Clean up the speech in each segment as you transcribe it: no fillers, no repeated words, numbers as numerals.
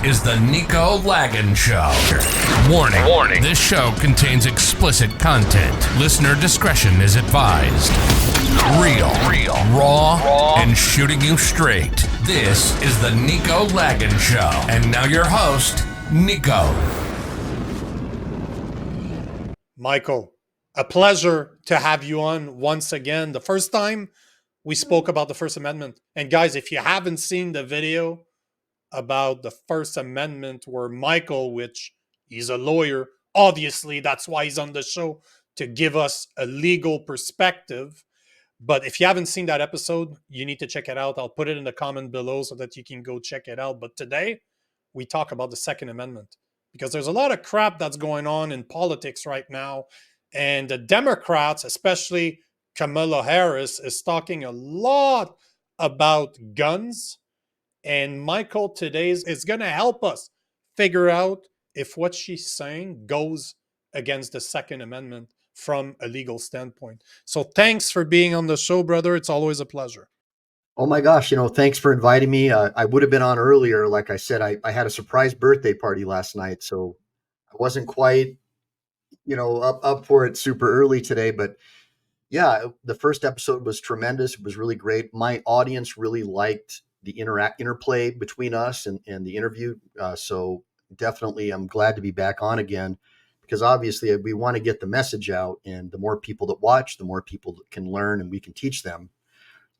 is the Nico Lagan Show. Warning. Warning. This show contains explicit content. Listener discretion is advised. Real, raw, and shooting you straight. This is the Nico Lagan Show. And now your host, Nico. Michael, a pleasure to have you on once again. The first time we spoke about the First Amendment. And guys, if you haven't seen the video about the First Amendment where Michael, which he's a lawyer, obviously that's why he's on the show, to give us a legal perspective. But if you haven't seen that episode, you need to check it out. I'll put it in the comment below so that you can go check it out. But today, we talk about the Second Amendment because there's a lot of crap that's going on in politics right now. And the Democrats, especially Kamala Harris, is talking a lot about guns. And Michael today is going to help us figure out if what she's saying goes against the Second Amendment from a legal standpoint. So thanks for being on the show, brother. It's always a pleasure. Oh my gosh, thanks for inviting me. I would have been on earlier. Like I said, I had a surprise birthday party last night, so I wasn't quite, up for it super early today. But yeah, the first episode was tremendous. It was really great. My audience really liked the interplay between us and the interview. So definitely I'm glad to be back on again because obviously we want to get the message out, and the more people that watch, the more people that can learn and we can teach them.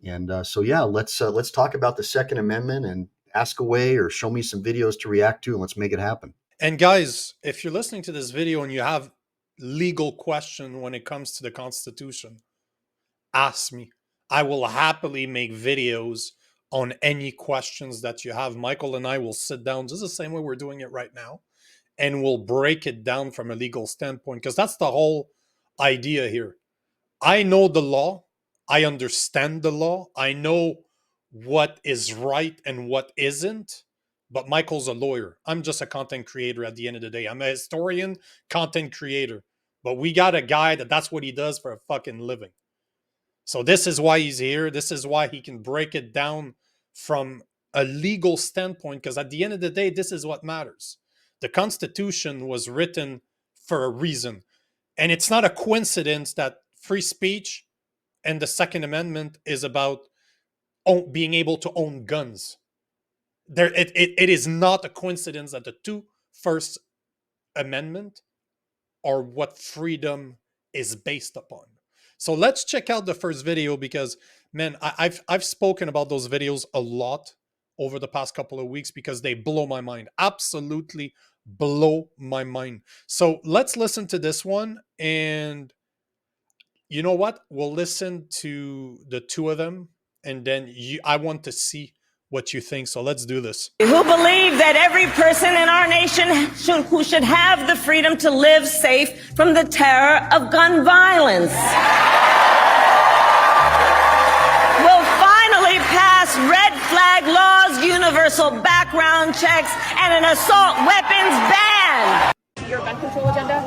And so let's talk about the Second Amendment and ask away or show me some videos to react to, and let's make it happen. And guys, if you're listening to this video and you have legal question when it comes to the Constitution, ask me. I will happily make videos on any questions that you have. Michael and I will sit down just the same way we're doing it right now, and we'll break it down from a legal standpoint, because that's the whole idea here. I know the law. I understand the law. I know what is right and what isn't. But Michael's a lawyer. I'm just a content creator at the end of the day. I'm a historian, content creator. But we got a guy that's what he does for a fucking living. So this is why he's here. This is why he can break it down from a legal standpoint, because at the end of the day, this is what matters. The Constitution was written for a reason. And it's not a coincidence that free speech and the Second Amendment is about being able to own guns. It is not a coincidence that the two First Amendment are what freedom is based upon. So let's check out the first video because, man, I've spoken about those videos a lot over the past couple of weeks because they blow my mind. Absolutely blow my mind. So let's listen to this one, and you know what? We'll listen to the two of them, and then I want to see what you think. So let's do this. Who believe that every person in our nation who should have the freedom to live safe from the terror of gun violence will finally pass red flag laws, universal background checks, and an assault weapons ban. Your gun control agenda?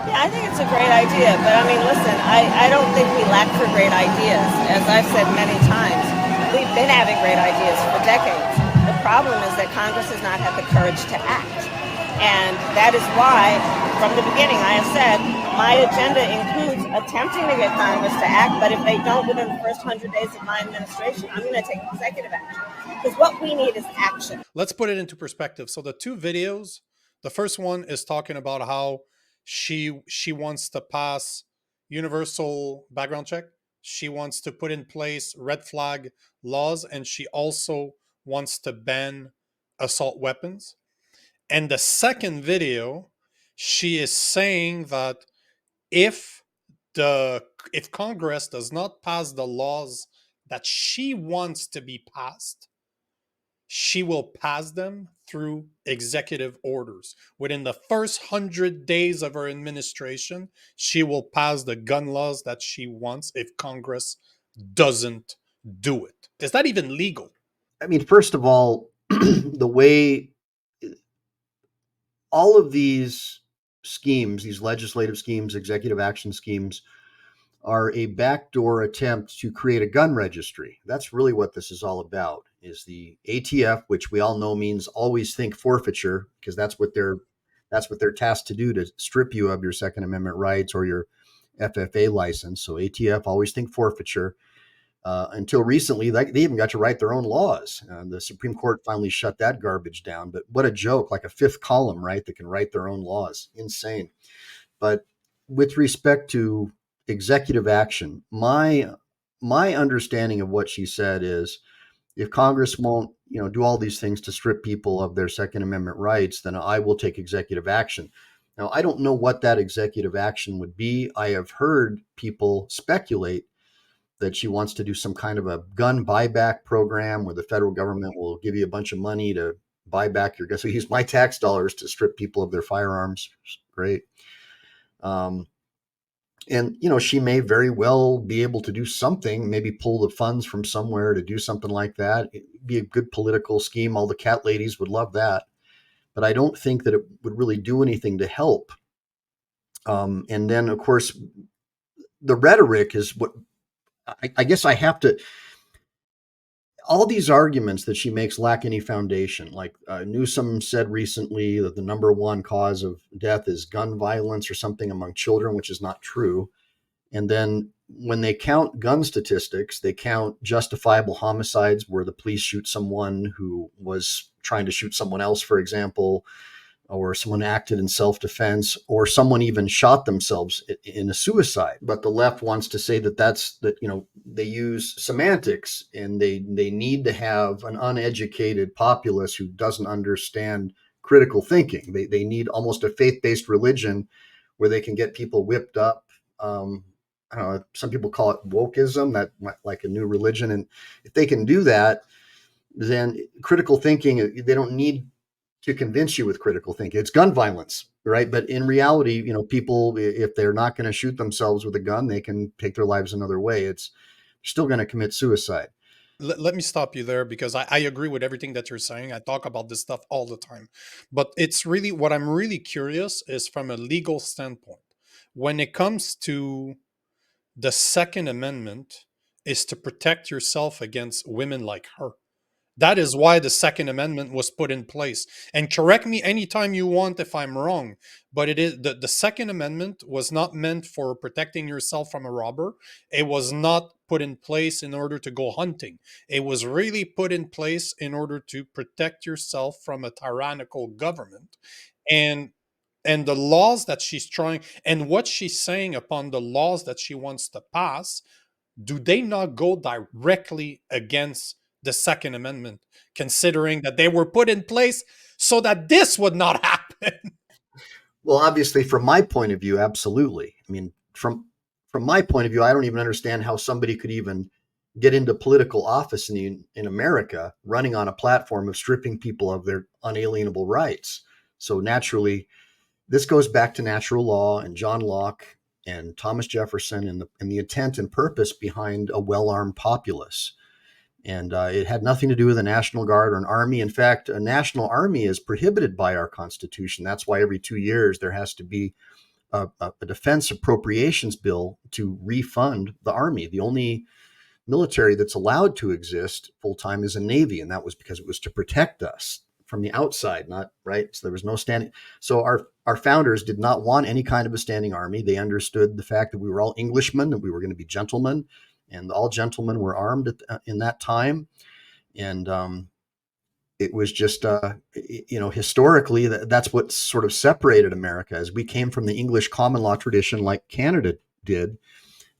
Yeah, I think it's a great idea, but I mean, listen, I don't think we lack for great ideas. As I've said many times, we've been having great ideas for decades. The problem is that Congress has not had the courage to act. And that is why, from the beginning, I have said, my agenda includes attempting to get Congress to act, but if they don't within the first 100 days of my administration, I'm going to take executive action. Because what we need is action. Let's put it into perspective. So the two videos, the first one is talking about how she wants to pass universal background check. She wants to put in place red flag laws, and she also wants to ban assault weapons. And the second video, she is saying that if Congress does not pass the laws that she wants to be passed, she will pass them through executive orders. Within the first 100 days of her administration, she will pass the gun laws that she wants if Congress doesn't do it. Is that even legal? I mean, first of all, the way all of these schemes, these legislative schemes, executive action schemes, are a backdoor attempt to create a gun registry. That's really what this is all about. is the ATF, which we all know means always think forfeiture, because that's what they're tasked to do, to strip you of your Second Amendment rights or your FFA license. So ATF, always think forfeiture. Until recently, they even got to write their own laws. The Supreme Court finally shut that garbage down. But what a joke, like a fifth column, right, that can write their own laws. Insane. But with respect to executive action, my understanding of what she said is, if Congress won't, do all these things to strip people of their Second Amendment rights, then I will take executive action. Now, I don't know what that executive action would be. I have heard people speculate that she wants to do some kind of a gun buyback program where the federal government will give you a bunch of money to buy back your guns. So use my tax dollars to strip people of their firearms. Great. And, she may very well be able to do something, maybe pull the funds from somewhere to do something like that. It'd be a good political scheme. All the cat ladies would love that. But I don't think that it would really do anything to help. And then, of course, the rhetoric is what I guess I have to. All these arguments that she makes lack any foundation. Like Newsom said recently that the number one cause of death is gun violence or something among children, which is not true. And then when they count gun statistics, they count justifiable homicides where the police shoot someone who was trying to shoot someone else, for example, or someone acted in self-defense, or someone even shot themselves in a suicide. But the left wants to say that they use semantics, and they need to have an uneducated populace who doesn't understand critical thinking. They need almost a faith-based religion where they can get people whipped up. I don't know, some people call it wokeism, that like a new religion. And if they can do that, then critical thinking, they don't need to convince you with critical thinking. It's gun violence, right? But in reality, people, if they're not going to shoot themselves with a gun, they can take their lives another way. It's still going to commit suicide. Let me stop you there, because I agree with everything that you're saying. I talk about this stuff all the time. But it's really, what I'm really curious is from a legal standpoint. When it comes to the Second Amendment, is to protect yourself against women like her. That is why the Second Amendment was put in place. And correct me anytime you want if I'm wrong, but it is the Second Amendment was not meant for protecting yourself from a robber. It was not put in place in order to go hunting. It was really put in place in order to protect yourself from a tyrannical government. And the laws that she's trying, and what she's saying upon the laws that she wants to pass, do they not go directly against the Second Amendment, considering that they were put in place so that this would not happen? Well, obviously, from my point of view, absolutely. I mean, from my point of view, I don't even understand how somebody could even get into political office in America running on a platform of stripping people of their unalienable rights. So naturally, this goes back to natural law and John Locke and Thomas Jefferson and the intent and purpose behind a well-armed populace. And it had nothing to do with a National Guard or an army. In fact, a national army is prohibited by our Constitution. That's why every 2 years there has to be a defense appropriations bill to refund the army. The only military that's allowed to exist full-time is a Navy, and that was because it was to protect us from the outside, not right. So there was no standing. So our founders did not want any kind of a standing army. They understood the fact that we were all Englishmen, that we were going to be gentlemen, and all gentlemen were armed in that time. And it was just, historically, that's what sort of separated America, as we came from the English common law tradition like Canada did.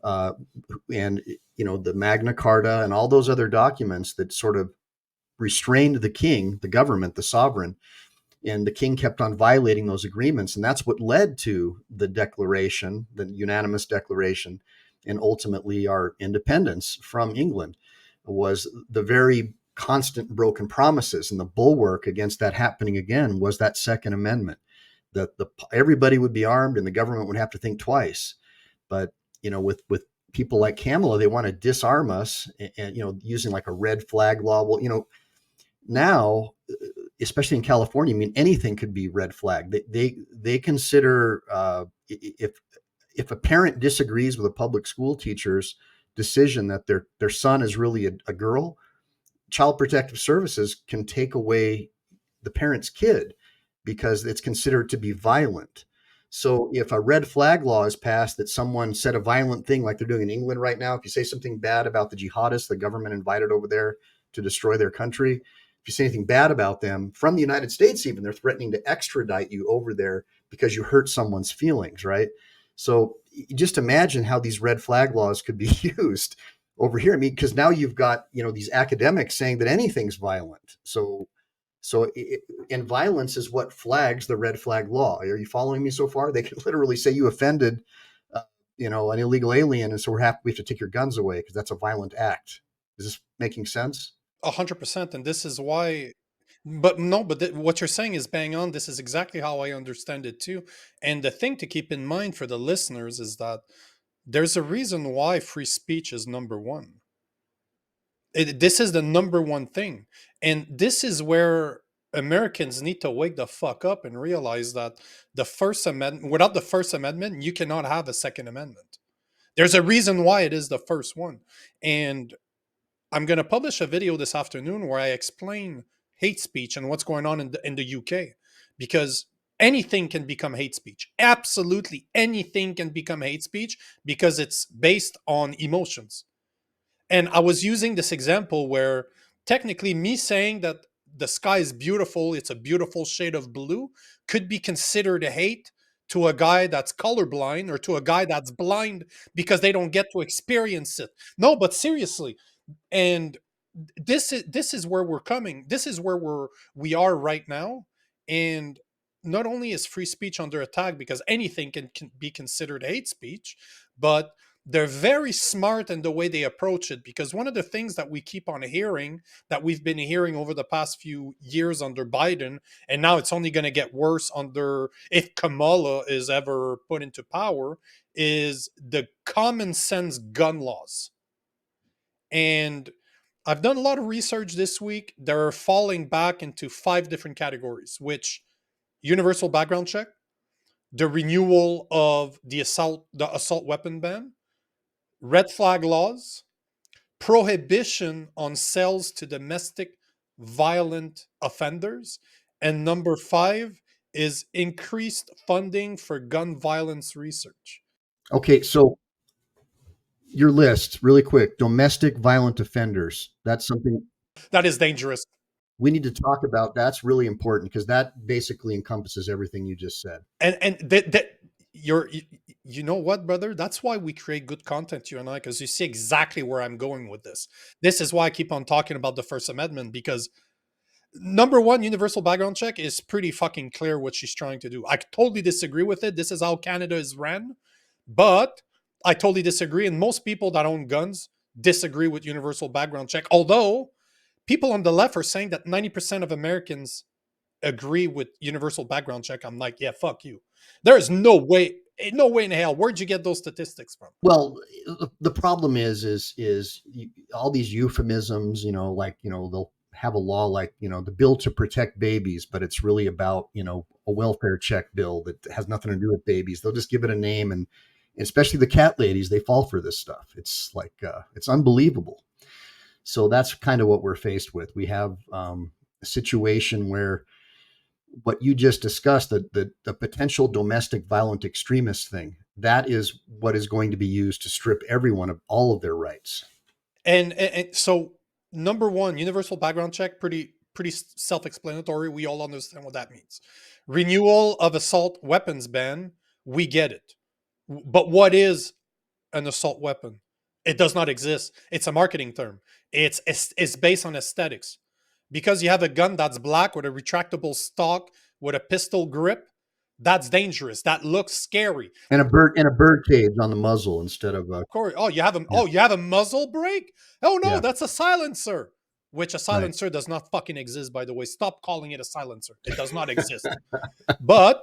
And, the Magna Carta and all those other documents that sort of restrained the king, the government, the sovereign, and the king kept on violating those agreements. And that's what led to the declaration, the unanimous declaration, and ultimately our independence from England, was the very constant broken promises. And the bulwark against that happening again was that Second Amendment, that everybody would be armed and the government would have to think twice. But, with people like Kamala, they want to disarm us and, using like a red flag law. Well, now, especially in California, I mean, anything could be red flag. They consider if a parent disagrees with a public school teacher's decision that their son is really a girl, Child Protective Services can take away the parent's kid because it's considered to be violent. So if a red flag law is passed that someone said a violent thing like they're doing in England right now, if you say something bad about the jihadists, the government invited over there to destroy their country, if you say anything bad about them from the United States, even, they're threatening to extradite you over there because you hurt someone's feelings, right? So just imagine how these red flag laws could be used over here. I mean, because now you've got, these academics saying that anything's violent. And violence is what flags the red flag law. Are you following me so far? They could literally say you offended, an illegal alien, and so we have to take your guns away because that's a violent act. Is this making sense? 100%. And this is why, what you're saying is bang on. This is exactly how I understand it too. And the thing to keep in mind for the listeners is that there's a reason why free speech is number one. This is the number one thing. And this is where Americans need to wake the fuck up and realize that the First Amendment, without the First Amendment, you cannot have a Second Amendment. There's a reason why it is the first one. And I'm going to publish a video this afternoon where I explain hate speech and what's going on in the UK, because anything can become hate speech. Absolutely anything can become hate speech because it's based on emotions. And I was using this example where technically me saying that the sky is beautiful, it's a beautiful shade of blue, could be considered a hate to a guy that's colorblind or to a guy that's blind because they don't get to experience it. No, but seriously. And this is where we're coming. This is where we are right now. And not only is free speech under attack because anything can be considered hate speech, but they're very smart in the way they approach it, because one of the things that we keep on hearing, that we've been hearing over the past few years under Biden, and now it's only going to get worse if Kamala is ever put into power, is the common sense gun laws. And I've done a lot of research this week. They're falling back into 5 different categories, which universal background check, the renewal of the assault weapon ban, red flag laws, prohibition on sales to domestic violent offenders, and number 5 is increased funding for gun violence research. Okay, so your list, really quick: domestic violent offenders. That's something that is dangerous. We need to talk about. That's really important because that basically encompasses everything you just said. And you know what, brother? That's why we create good content, you and I, because you see exactly where I'm going with this. This is why I keep on talking about the First Amendment, because number one, universal background check is pretty fucking clear what she's trying to do. I totally disagree with it. This is how Canada is ran, but I totally disagree. And most people that own guns disagree with universal background check. Although people on the left are saying that 90% of Americans agree with universal background check. I'm like, yeah, fuck you. There is no way in hell. Where'd you get those statistics from? Well, the problem is all these euphemisms, they'll have a law like, the bill to protect babies, but it's really about, a welfare check bill that has nothing to do with babies. They'll just give it a name, and especially the cat ladies, they fall for this stuff. It's like, it's unbelievable. So that's kind of what we're faced with. We have a situation where what you just discussed, the potential domestic violent extremist thing, that is what is going to be used to strip everyone of all of their rights. And so, number one, universal background check, pretty self-explanatory. We all understand what that means. Renewal of assault weapons ban, we get it. But what is an assault weapon? It does not exist. It's a marketing term. It's based on aesthetics. Because you have a gun that's black with a retractable stock with a pistol grip, that's dangerous. That looks scary. And a bird cage on the muzzle instead of a. Oh, you have a muzzle brake? Oh no, that's a silencer. Which a silencer does not fucking exist, by the way. Stop calling it a silencer. It does not exist. But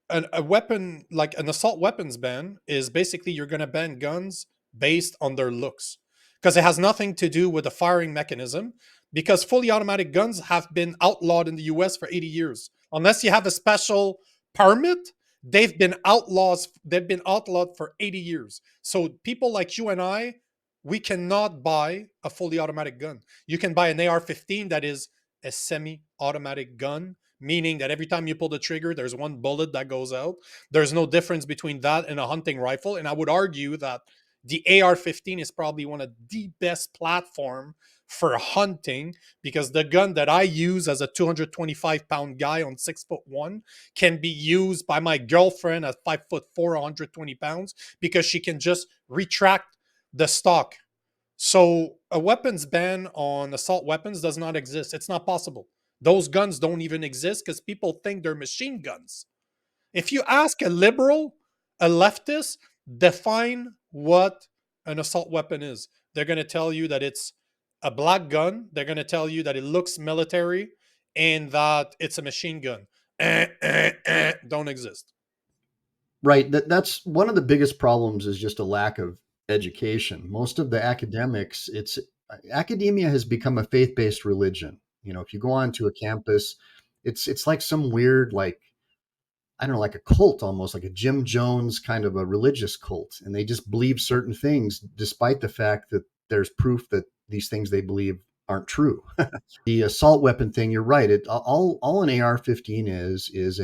a weapon, like an assault weapons ban, is basically you're going to ban guns based on their looks. Because it has nothing to do with the firing mechanism, because fully automatic guns have been outlawed in the US for 80 years. Unless you have a special permit, they've been outlawed for 80 years. So people like you and I we cannot buy a fully automatic gun. You can buy an AR-15 that is a semi-automatic gun, meaning that every time you pull the trigger, there's one bullet that goes out. There's no difference between that and a hunting rifle. And I would argue that the AR-15 is probably one of the best platform for hunting, because the gun that I use as a 225-pound guy on 6'1" can be used by my girlfriend at 5'4", 120 pounds, because she can just retract the stock. So a weapons ban on assault weapons does not exist. It's not possible. Those guns don't even exist because people think they're machine guns. If you ask a liberal, a leftist, define what an assault weapon is, they're going to tell you that it's a black gun. They're going to tell you that it looks military and that it's a machine gun. Don't exist. Right. That's one of the biggest problems, is just a lack of education. Most of the academics, academia has become a faith-based religion. You know, if you go onto a campus, it's like some weird, like, I don't know, like a cult, almost like a Jim Jones kind of a religious cult. And they just believe certain things despite the fact that there's proof that these things they believe aren't true. The assault weapon thing, you're right. All an AR-15 is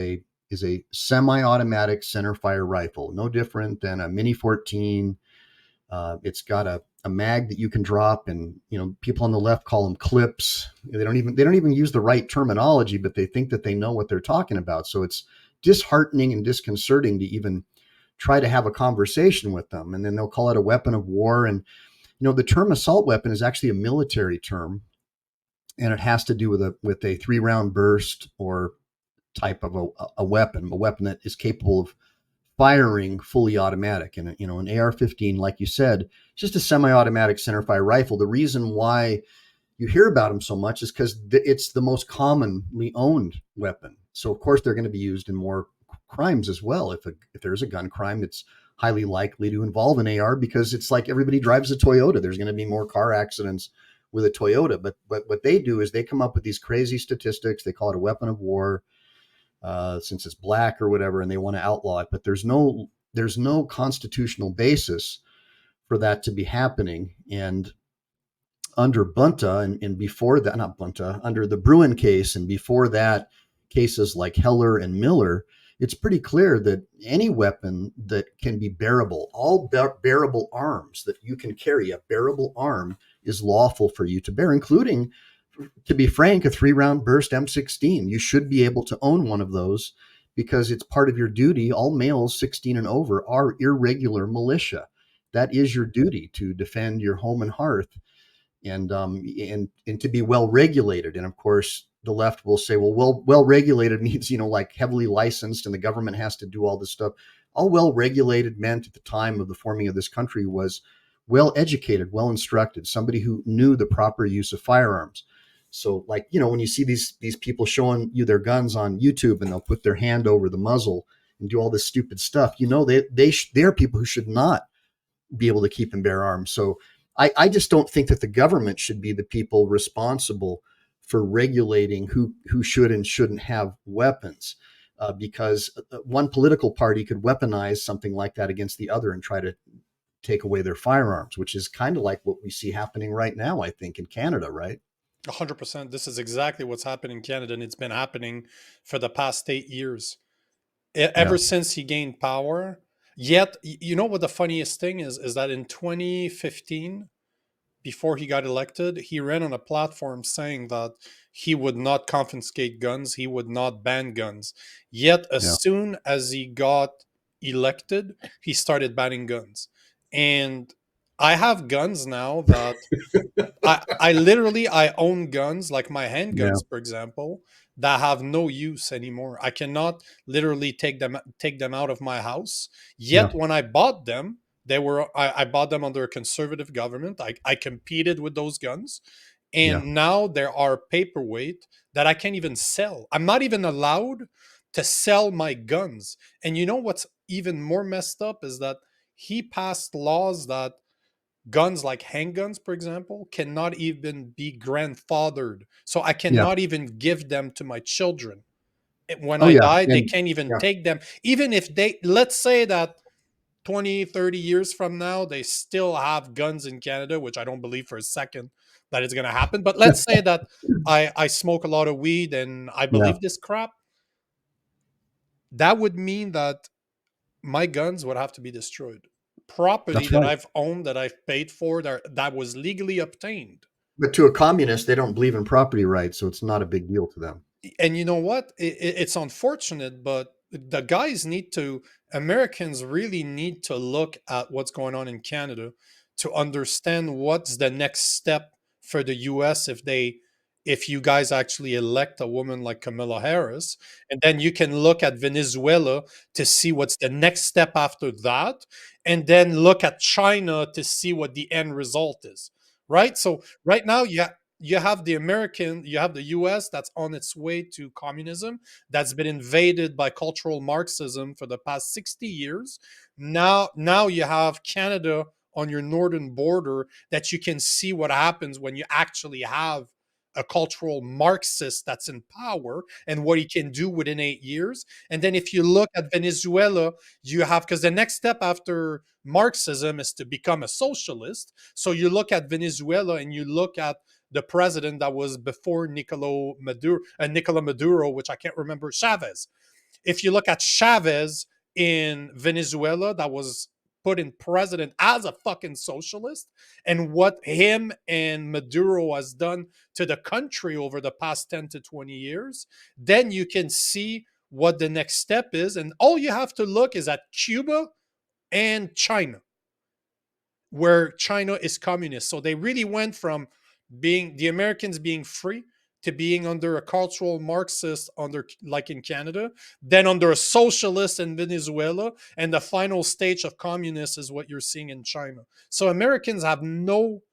a semi-automatic center fire rifle, no different than a Mini 14. It's got a mag that you can drop, and people on the left call them clips. They don't even use the right terminology, but they think that they know what they're talking about. So it's disheartening and disconcerting to even try to have a conversation with them. And then they'll call it a weapon of war. And the term assault weapon is actually a military term, and it has to do with a 3-round burst or type of a weapon that is capable of firing fully automatic. And an AR-15, like you said, it's just a semi-automatic centerfire rifle. The reason why you hear about them so much is because it's the most commonly owned weapon. So of course they're going to be used in more crimes as well. If there's a gun crime, it's highly likely to involve an AR, because it's like everybody drives a Toyota. There's going to be more car accidents with a Toyota. But what they do is they come up with these crazy statistics. They call it a weapon of war, since it's black or whatever, and they want to outlaw it. But there's no constitutional basis for that to be happening. And under Bunta and before that, not Bunta, under the Bruin case, and before that, cases like Heller and Miller, it's pretty clear that any weapon that can be bearable, all bearable arms that you can carry, a bearable arm is lawful for you to bear, including, to be frank, a 3-round burst M16. You should be able to own one of those because it's part of your duty. All males 16 and over are irregular militia. That is your duty, to defend your home and hearth, and to be well regulated. And of course, the left will say, well regulated means, like heavily licensed, and the government has to do all this stuff. All well regulated meant at the time of the forming of this country was well educated, well instructed, somebody who knew the proper use of firearms. So like, when you see these people showing you their guns on YouTube, and they'll put their hand over the muzzle and do all this stupid stuff, they're people who should not be able to keep and bear arms. So I just don't think that the government should be the people responsible for regulating who should and shouldn't have weapons, because one political party could weaponize something like that against the other and try to take away their firearms, which is kind of like what we see happening right now, I think, in Canada, right? 100%. This is exactly what's happening in Canada, and it's been happening for the past 8 years. Ever since he gained power. Yet, what the funniest thing is that in 2015, before he got elected, he ran on a platform saying that he would not confiscate guns, he would not ban guns. Yet, as soon as he got elected, he started banning guns. And I have guns now that I own guns, like my handguns, for example, that have no use anymore. I cannot literally take them out of my house. Yet when I bought them, I bought them under a conservative government. I competed with those guns. And now there are paperweight that I can't even sell. I'm not even allowed to sell my guns. And what's even more messed up is that he passed laws that guns like handguns, for example, cannot even be grandfathered. So I cannot even give them to my children. When I die, they can't even take them. Even if let's say that 20, 30 years from now, they still have guns in Canada, which I don't believe for a second that it's going to happen. But let's say that I smoke a lot of weed and I Yeah, believe this crap. That would mean that my guns would have to be destroyed. Property that's that right. I've owned, that I've paid for, that was legally obtained. But to a communist, they don't believe in property rights, so it's not a big deal to them. And you know what? It's unfortunate, but the guys need to, Americans really need to look at what's going on in Canada to understand what's the next step for the US if you guys actually elect a woman like Kamala Harris. And then you can look at Venezuela to see what's the next step after that. And then look at China to see what the end result is. Right? So right now, you have you have the US that's on its way to communism, that's been invaded by cultural Marxism for the past 60 years. Now you have Canada on your northern border, that you can see what happens when you actually have a cultural Marxist that's in power and what he can do within 8 years. And then if you look at Venezuela, you have, because the next step after Marxism is to become a socialist. So you look at Venezuela and you look at the president that was before Nicola Maduro, which I can't remember, Chavez. If you look at Chavez in Venezuela, that was put in president as a fucking socialist, and what him and Maduro has done to the country over the past 10 to 20 years, then you can see what the next step is. And all you have to look is at Cuba and China, where China is communist. So they really went from being the Americans being free to being under a cultural Marxist, under like in Canada, then under a socialist in Venezuela, and the final stage of communist is what you're seeing in China. So Americans have no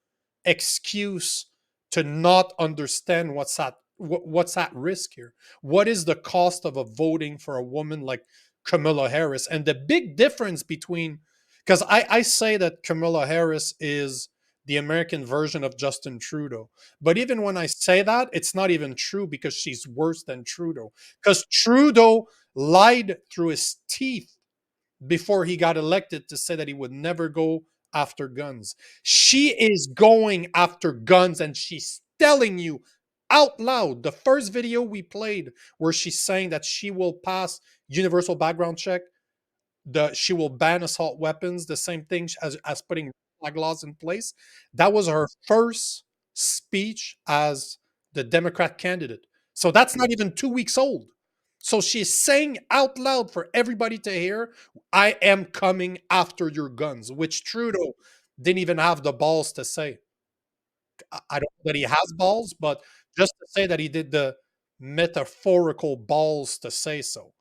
excuse to not understand what's at risk here. What is the cost of a voting for a woman like Kamala Harris? And the big difference between, because I say that Kamala Harris is the American version of Justin Trudeau. But even when I say that, it's not even true, because she's worse than Trudeau. Because Trudeau lied through his teeth before he got elected to say that he would never go after guns. She is going after guns, and she's telling you out loud. The first video we played where she's saying that she will pass universal background check, she will ban assault weapons, the same thing as putting flag laws in place. That was her first speech as the Democrat candidate. So that's not even 2 weeks old. So she's saying out loud for everybody to hear, I am coming after your guns, which Trudeau didn't even have the balls to say. I don't know that he has balls, but just to say that he did the metaphorical balls to say so.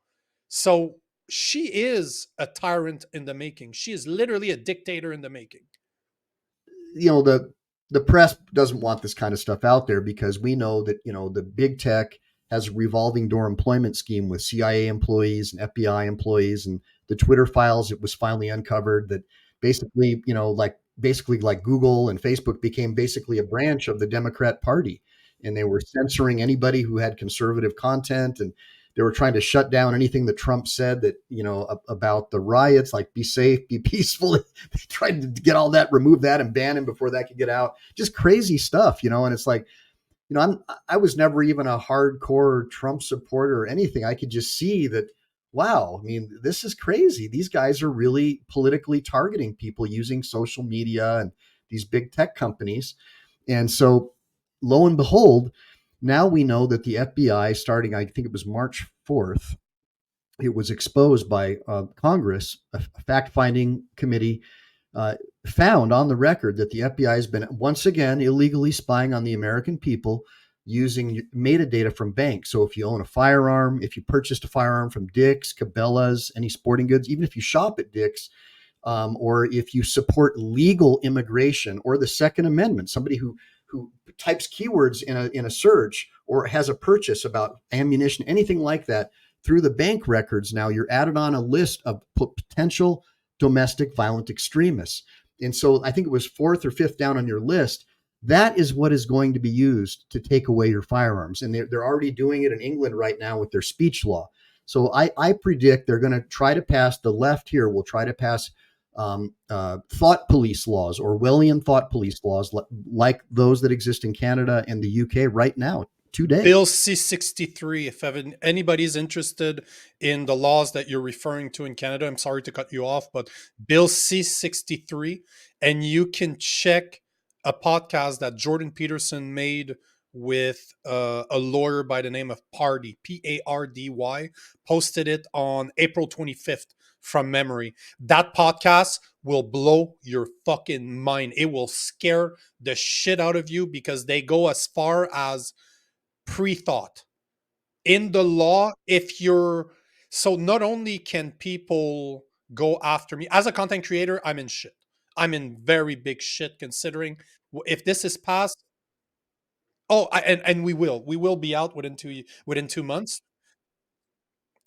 So she is a tyrant in the making. She is literally a dictator in the making. You know, the press doesn't want this kind of stuff out there, because we know that, you know, the big tech has a revolving door employment scheme with CIA employees and FBI employees, and the Twitter files, it was finally uncovered that basically, you know, basically like Google and Facebook became basically a branch of the Democrat Party, and they were censoring anybody who had conservative content, and they were trying to shut down anything that Trump said that, you know, about the riots, like be safe, be peaceful. They tried to get all that, remove that, and ban him before that could get out. Just crazy stuff, you know. And it's like, you know, I was never even a hardcore Trump supporter or anything. I could just see that, wow, I mean, this is crazy. These guys are really politically targeting people using social media and these big tech companies. And so lo and behold, now we know that the FBI, starting, I think it was March 4th, it was exposed by Congress, a fact-finding committee found on the record that the FBI has been once again illegally spying on the American people using metadata from banks. So if you own a firearm, if you purchased a firearm from Dick's, Cabela's, any sporting goods, even if you shop at Dick's, or if you support legal immigration or the Second Amendment, somebody who types keywords in a search or has a purchase about ammunition, anything like that, through the bank records, now you're added on a list of potential domestic violent extremists. And so I think it was fourth or fifth down on your list. That is what is going to be used to take away your firearms. And they're already doing it in England right now with their speech law. So I predict they're going to try to pass, the left here will try to pass thought police laws, Orwellian thought police laws, like those that exist in Canada and the UK right now, today. Bill C-63, if anybody's interested in the laws that you're referring to in Canada, I'm sorry to cut you off, but Bill C-63, and you can check a podcast that Jordan Peterson made with a lawyer by the name of Pardy, P-A-R-D-Y, posted it on April 25th from memory. That podcast will blow your fucking mind. It will scare the shit out of you because they go as far as pre-thought in the law. If you're so, not only can people go after me as a content creator, I'm in shit. I'm in very big shit considering if this is passed. Oh, and we will be out within 2 months.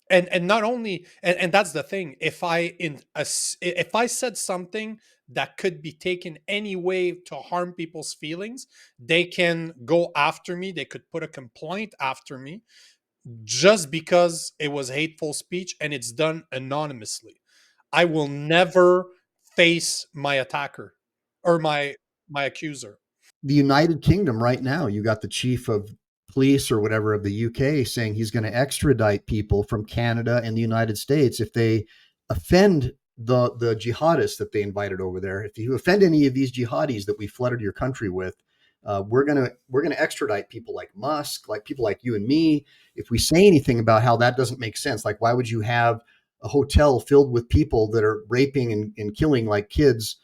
And not only, and that's the thing, if I said something that could be taken any way to harm people's feelings, they can go after me. They could put a complaint after me just because it was hateful speech, and it's done anonymously. I will never face my attacker or my accuser. The United Kingdom right now, you got the chief of police or whatever of the UK saying he's going to extradite people from Canada and the United States if they offend the jihadists that they invited over there. If you offend any of these jihadis that we flooded your country with, we're gonna extradite people like Musk, like people like you and me. If we say anything about how that doesn't make sense, like why would you have a hotel filled with people that are raping and killing like kids,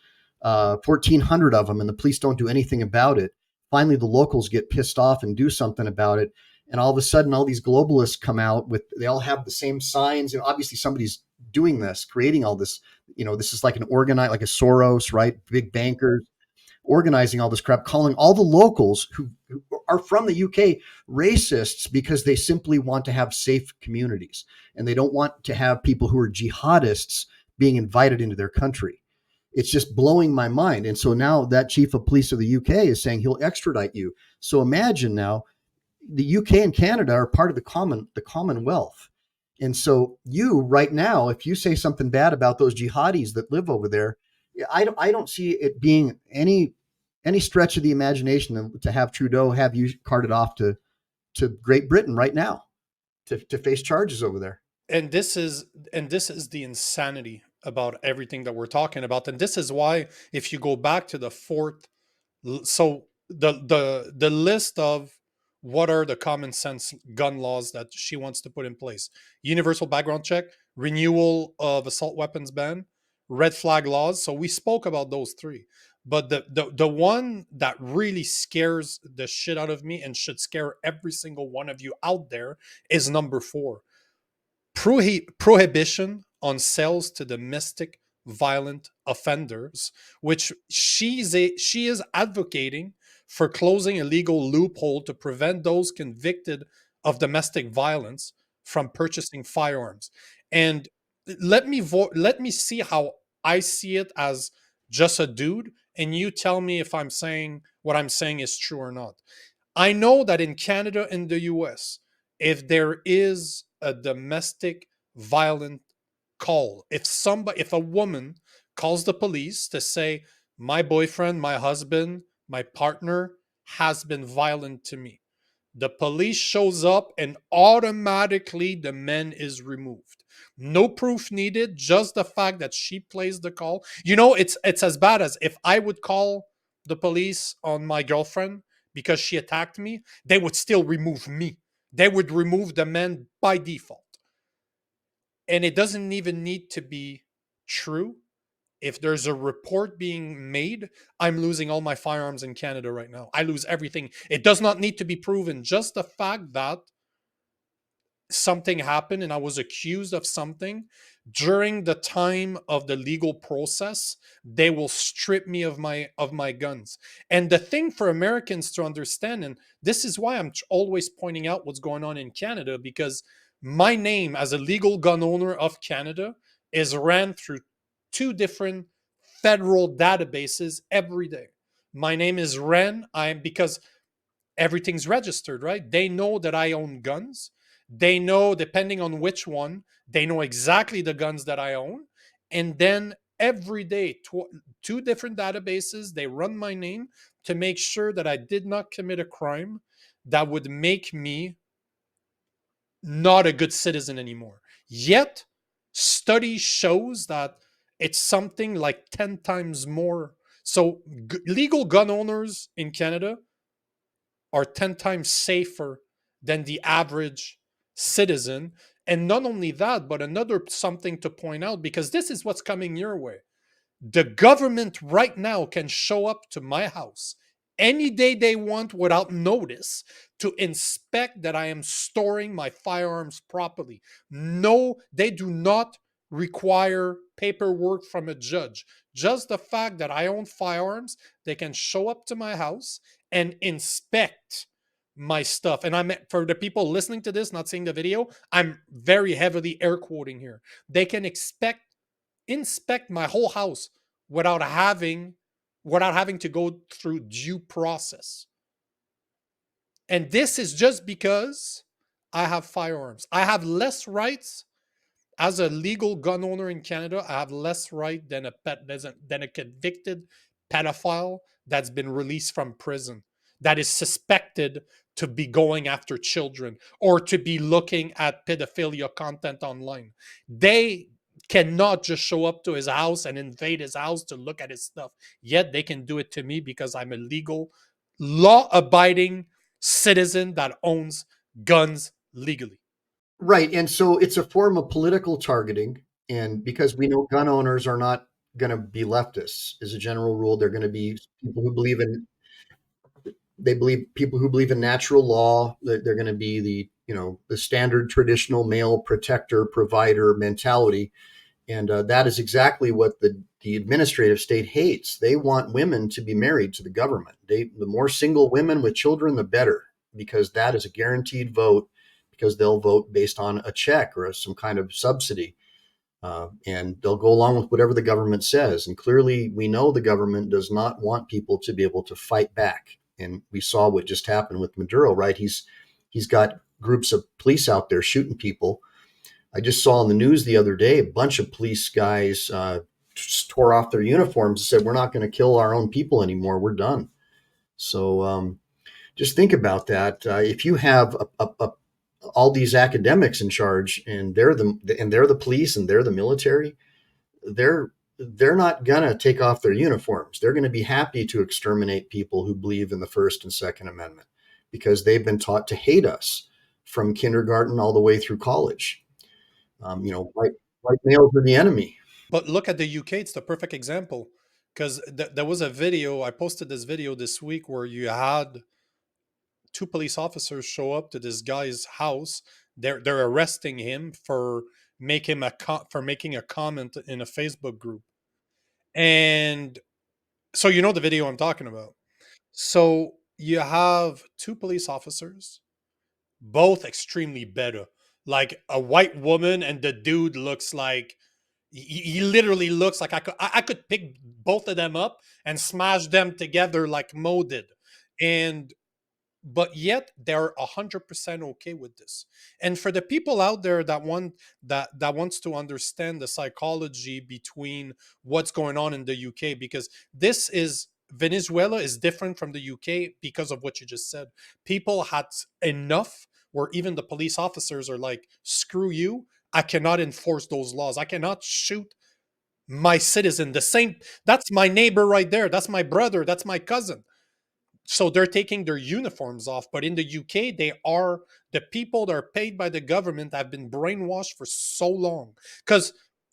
1,400 of them, and the police don't do anything about it? Finally, the locals get pissed off and do something about it. And all of a sudden, all these globalists come out they all have the same signs. And obviously somebody's doing this, creating all this, this is like like a Soros, right? Big bankers organizing all this crap, calling all the locals who are from the UK racists because they simply want to have safe communities. And they don't want to have people who are jihadists being invited into their country. It's just blowing my mind. And so now that chief of police of the UK is saying he'll extradite you. So imagine now the UK and Canada are part of the Commonwealth. And so you right now, if you say something bad about those jihadis that live over there, I don't see it being any stretch of the imagination to have Trudeau have you carted off to Great Britain right now to face charges over there. And this is the insanity about everything that we're talking about. And this is why, if you go back to the fourth, so the list of what are the common sense gun laws that she wants to put in place: universal background check, renewal of assault weapons ban, red flag laws. So we spoke about those three, but the one that really scares the shit out of me and should scare every single one of you out there is number 4: prohibition on sales to domestic violent offenders, which she is advocating for closing a legal loophole to prevent those convicted of domestic violence from purchasing firearms. And let me see how I see it as just a dude, and you tell me if I'm saying what I'm saying is true or not. I know that in Canada and the US, if there is a domestic violent call, if a woman calls the police to say, my boyfriend, my husband, my partner has been violent to me, the police shows up and automatically the man is removed. No proof needed, just the fact that she plays the call. It's as bad as if I would call the police on my girlfriend because she attacked me, they would still remove me. They would remove the man by default. And it doesn't even need to be true. If there's a report being made, I'm losing all my firearms in Canada right now. I lose everything. It does not need to be proven. Just the fact that something happened and I was accused of something during the time of the legal process, they will strip me of my guns. And the thing for Americans to understand, and this is why I'm always pointing out what's going on in Canada, because my name as a legal gun owner of Canada is ran through 2 different federal databases every day. My name is ran because everything's registered, right? They know that I own guns. They know, depending on which one, they know exactly the guns that I own. And then every day, two different databases. They run my name to make sure that I did not commit a crime that would make me not a good citizen anymore. Yet, study shows that it's something like 10 times more. So, legal gun owners in Canada are 10 times safer than the average citizen. And not only that, but another something to point out, because this is what's coming your way. The government right now can show up to my house any day they want without notice to inspect that I am storing my firearms properly. No, they do not require paperwork from a judge. Just the fact that I own firearms, they can show up to my house and inspect my stuff. And I'm, for the people listening to this, not seeing the video, I'm very heavily air quoting here. They can inspect my whole house without having to go through due process. And this is just because I have firearms. I have less rights as a legal gun owner in Canada. I have less right than a convicted pedophile that's been released from prison, that is suspected to be going after children or to be looking at pedophilia content online. They cannot just show up to his house and invade his house to look at his stuff. Yet they can do it to me because I'm a legal, law-abiding citizen that owns guns legally. Right. And so it's a form of political targeting. And because we know gun owners are not going to be leftists as a general rule, they're going to be people who believe in, people who believe in natural law. They're going to be the standard traditional male protector provider mentality. And that is exactly what the administrative state hates. They want women to be married to the government. The more single women with children, the better, because that is a guaranteed vote, because they'll vote based on a check or some kind of subsidy. And they'll go along with whatever the government says. And clearly, we know the government does not want people to be able to fight back. And we saw what just happened with Maduro, right? He's got groups of police out there shooting people. I just saw on the news the other day, a bunch of police guys just tore off their uniforms and said, we're not going to kill our own people anymore. We're done. So just think about that. If you have all these academics in charge and they're the police and they're the military, they're not going to take off their uniforms. They're going to be happy to exterminate people who believe in the First and Second Amendment because they've been taught to hate us from kindergarten all the way through college. White males are the enemy. But look at the UK, it's the perfect example. Because there was a video, I posted this video this week where you had two police officers show up to this guy's house. They're arresting him for making a comment in a Facebook group. And so you know the video I'm talking about. So you have two police officers, both extremely better. Like a white woman, and the dude looks like he literally looks like I could pick both of them up and smash them together like Mo did. And but yet they're 100% okay with this. And for the people out there that wants to understand the psychology between what's going on in the UK, because this is Venezuela is different from the UK because of what you just said. People had enough where even the police officers are like, screw you, I cannot enforce those laws. I cannot shoot my citizen. That's my neighbor right there. That's my brother. That's my cousin. So they're taking their uniforms off. But in the UK, the people that are paid by the government have been brainwashed for so long. Because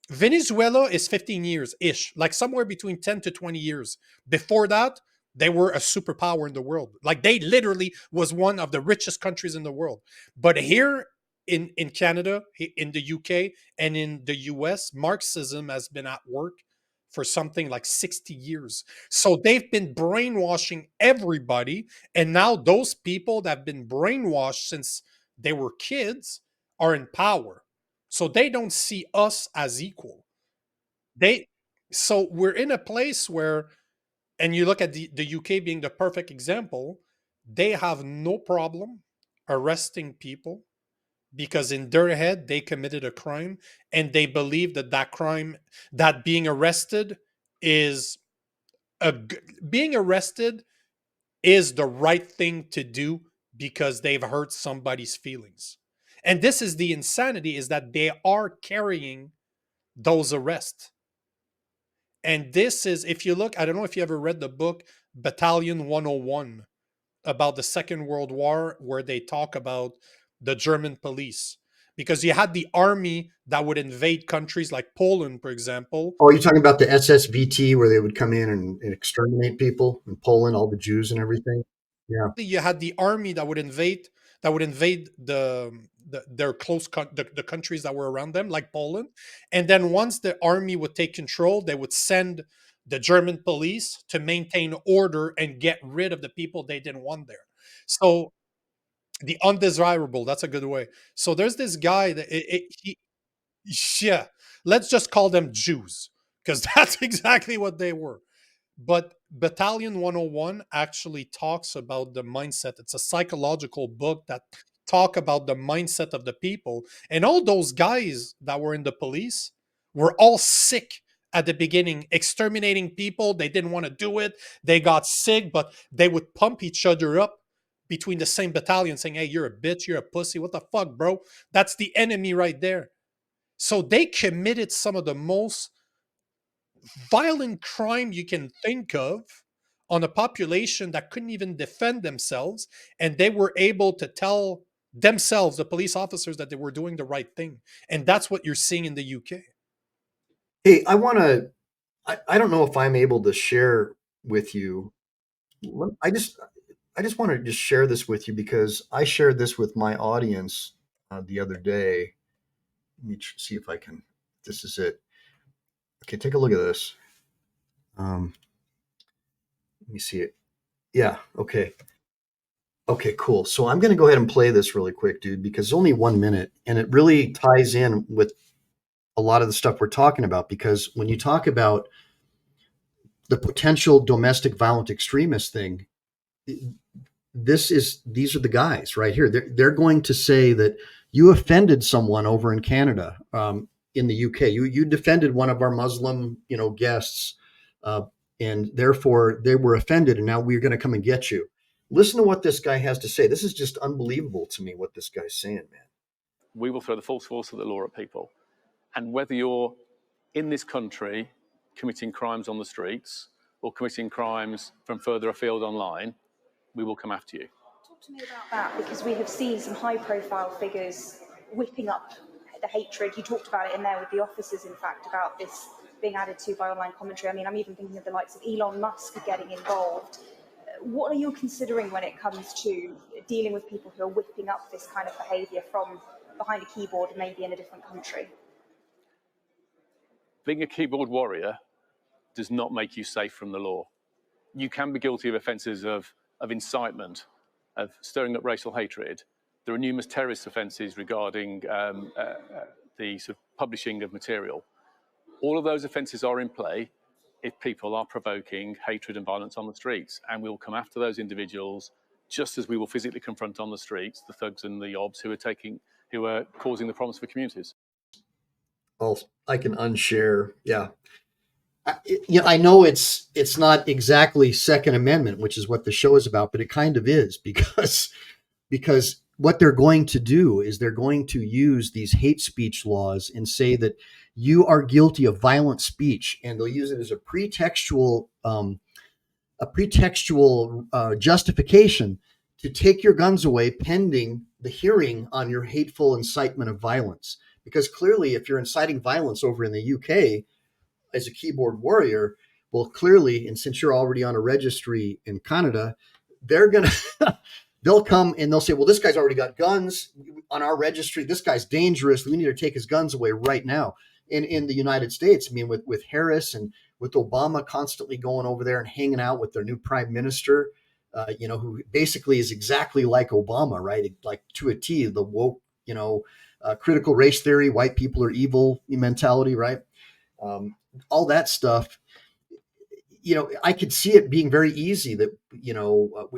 Venezuela is 15 years ish, like somewhere between 10 to 20 years. Before that, they were a superpower in the world. Like they literally was one of the richest countries in the world. But here in Canada, in the UK, and in the US, Marxism has been at work for something like 60 years. So they've been brainwashing everybody. And now those people that have been brainwashed since they were kids are in power. So they don't see us as equal. So we're in a place where, and you look at the UK being the perfect example, they have no problem arresting people because in their head they committed a crime, and they believe that crime, that is a being arrested is the right thing to do because they've hurt somebody's feelings. And this is the insanity, is that they are carrying those arrests. And this is, if you look, I don't know if you ever read the book Battalion 101 about the Second World War, where they talk about the German police. Because you had the army that would invade countries like Poland, for example. Oh, you're talking about the SSVT, where they would come in and exterminate people in Poland, all the Jews and everything? Yeah. You had the army that would invade their the countries that were around them, like Poland. And then once the army would take control, they would send the German police to maintain order and get rid of the people they didn't want there. So the undesirable, that's a good way. So there's this guy that yeah, let's just call them Jews, because that's exactly what they were. But Battalion 101 actually talks about the mindset. It's a psychological book that talk about the mindset of the people. And all those guys that were in the police were all sick at the beginning, exterminating people. They didn't want to do it. They got sick, but they would pump each other up between the same battalion, saying, hey, you're a bitch, you're a pussy. What the fuck, bro? That's the enemy right there. So they committed some of the most violent crime you can think of on a population that couldn't even defend themselves, and they were able to tell themselves, the police officers, that they were doing the right thing. And that's what you're seeing in the UK. Hey, I don't know if I'm able to share with you. I just want to just share this with you, because I shared this with my audience the other day. Let me see if I can. This is it. Okay, take a look at this. Let me see it. Yeah. Okay. Okay, cool. So I'm going to go ahead and play this really quick, dude, because it's only 1 minute, and it really ties in with a lot of the stuff we're talking about. Because when you talk about the potential domestic violent extremist thing, these are the guys right here. They're going to say that you offended someone over in Canada, in the UK. You defended one of our Muslim, guests, and therefore they were offended, and now we're going to come and get you. Listen to what this guy has to say. This is just unbelievable to me, what this guy's saying, man. We will throw the full force of the law at people. And whether you're in this country committing crimes on the streets or committing crimes from further afield online, we will come after you. Talk to me about that, because we have seen some high-profile figures whipping up the hatred. You talked about it in there with the officers, in fact, about this being added to by online commentary. I mean, I'm even thinking of the likes of Elon Musk getting involved. What are you considering when it comes to dealing with people who are whipping up this kind of behaviour from behind a keyboard, maybe in a different country? Being a keyboard warrior does not make you safe from the law. You can be guilty of offences of incitement, of stirring up racial hatred. There are numerous terrorist offences regarding the sort of publishing of material. All of those offences are in play if people are provoking hatred and violence on the streets, and we'll come after those individuals just as we will physically confront on the streets the thugs and the obs who are causing the problems for communities. Well, I can unshare. Yeah. I know it's not exactly Second Amendment, which is what the show is about, but it kind of is, because what they're going to do is they're going to use these hate speech laws and say that you are guilty of violent speech, and they'll use it as a pretextual justification to take your guns away pending the hearing on your hateful incitement of violence. Because clearly, if you're inciting violence over in the UK as a keyboard warrior, well, clearly, and since you're already on a registry in Canada, they'll come and they'll say, well, this guy's already got guns on our registry. This guy's dangerous. We need to take his guns away right now. In the United States, I mean, with Harris and with Obama constantly going over there and hanging out with their new prime minister, who basically is exactly like Obama, right? Like to a T, the woke, critical race theory, white people are evil mentality, right? All that stuff. I could see it being very easy that,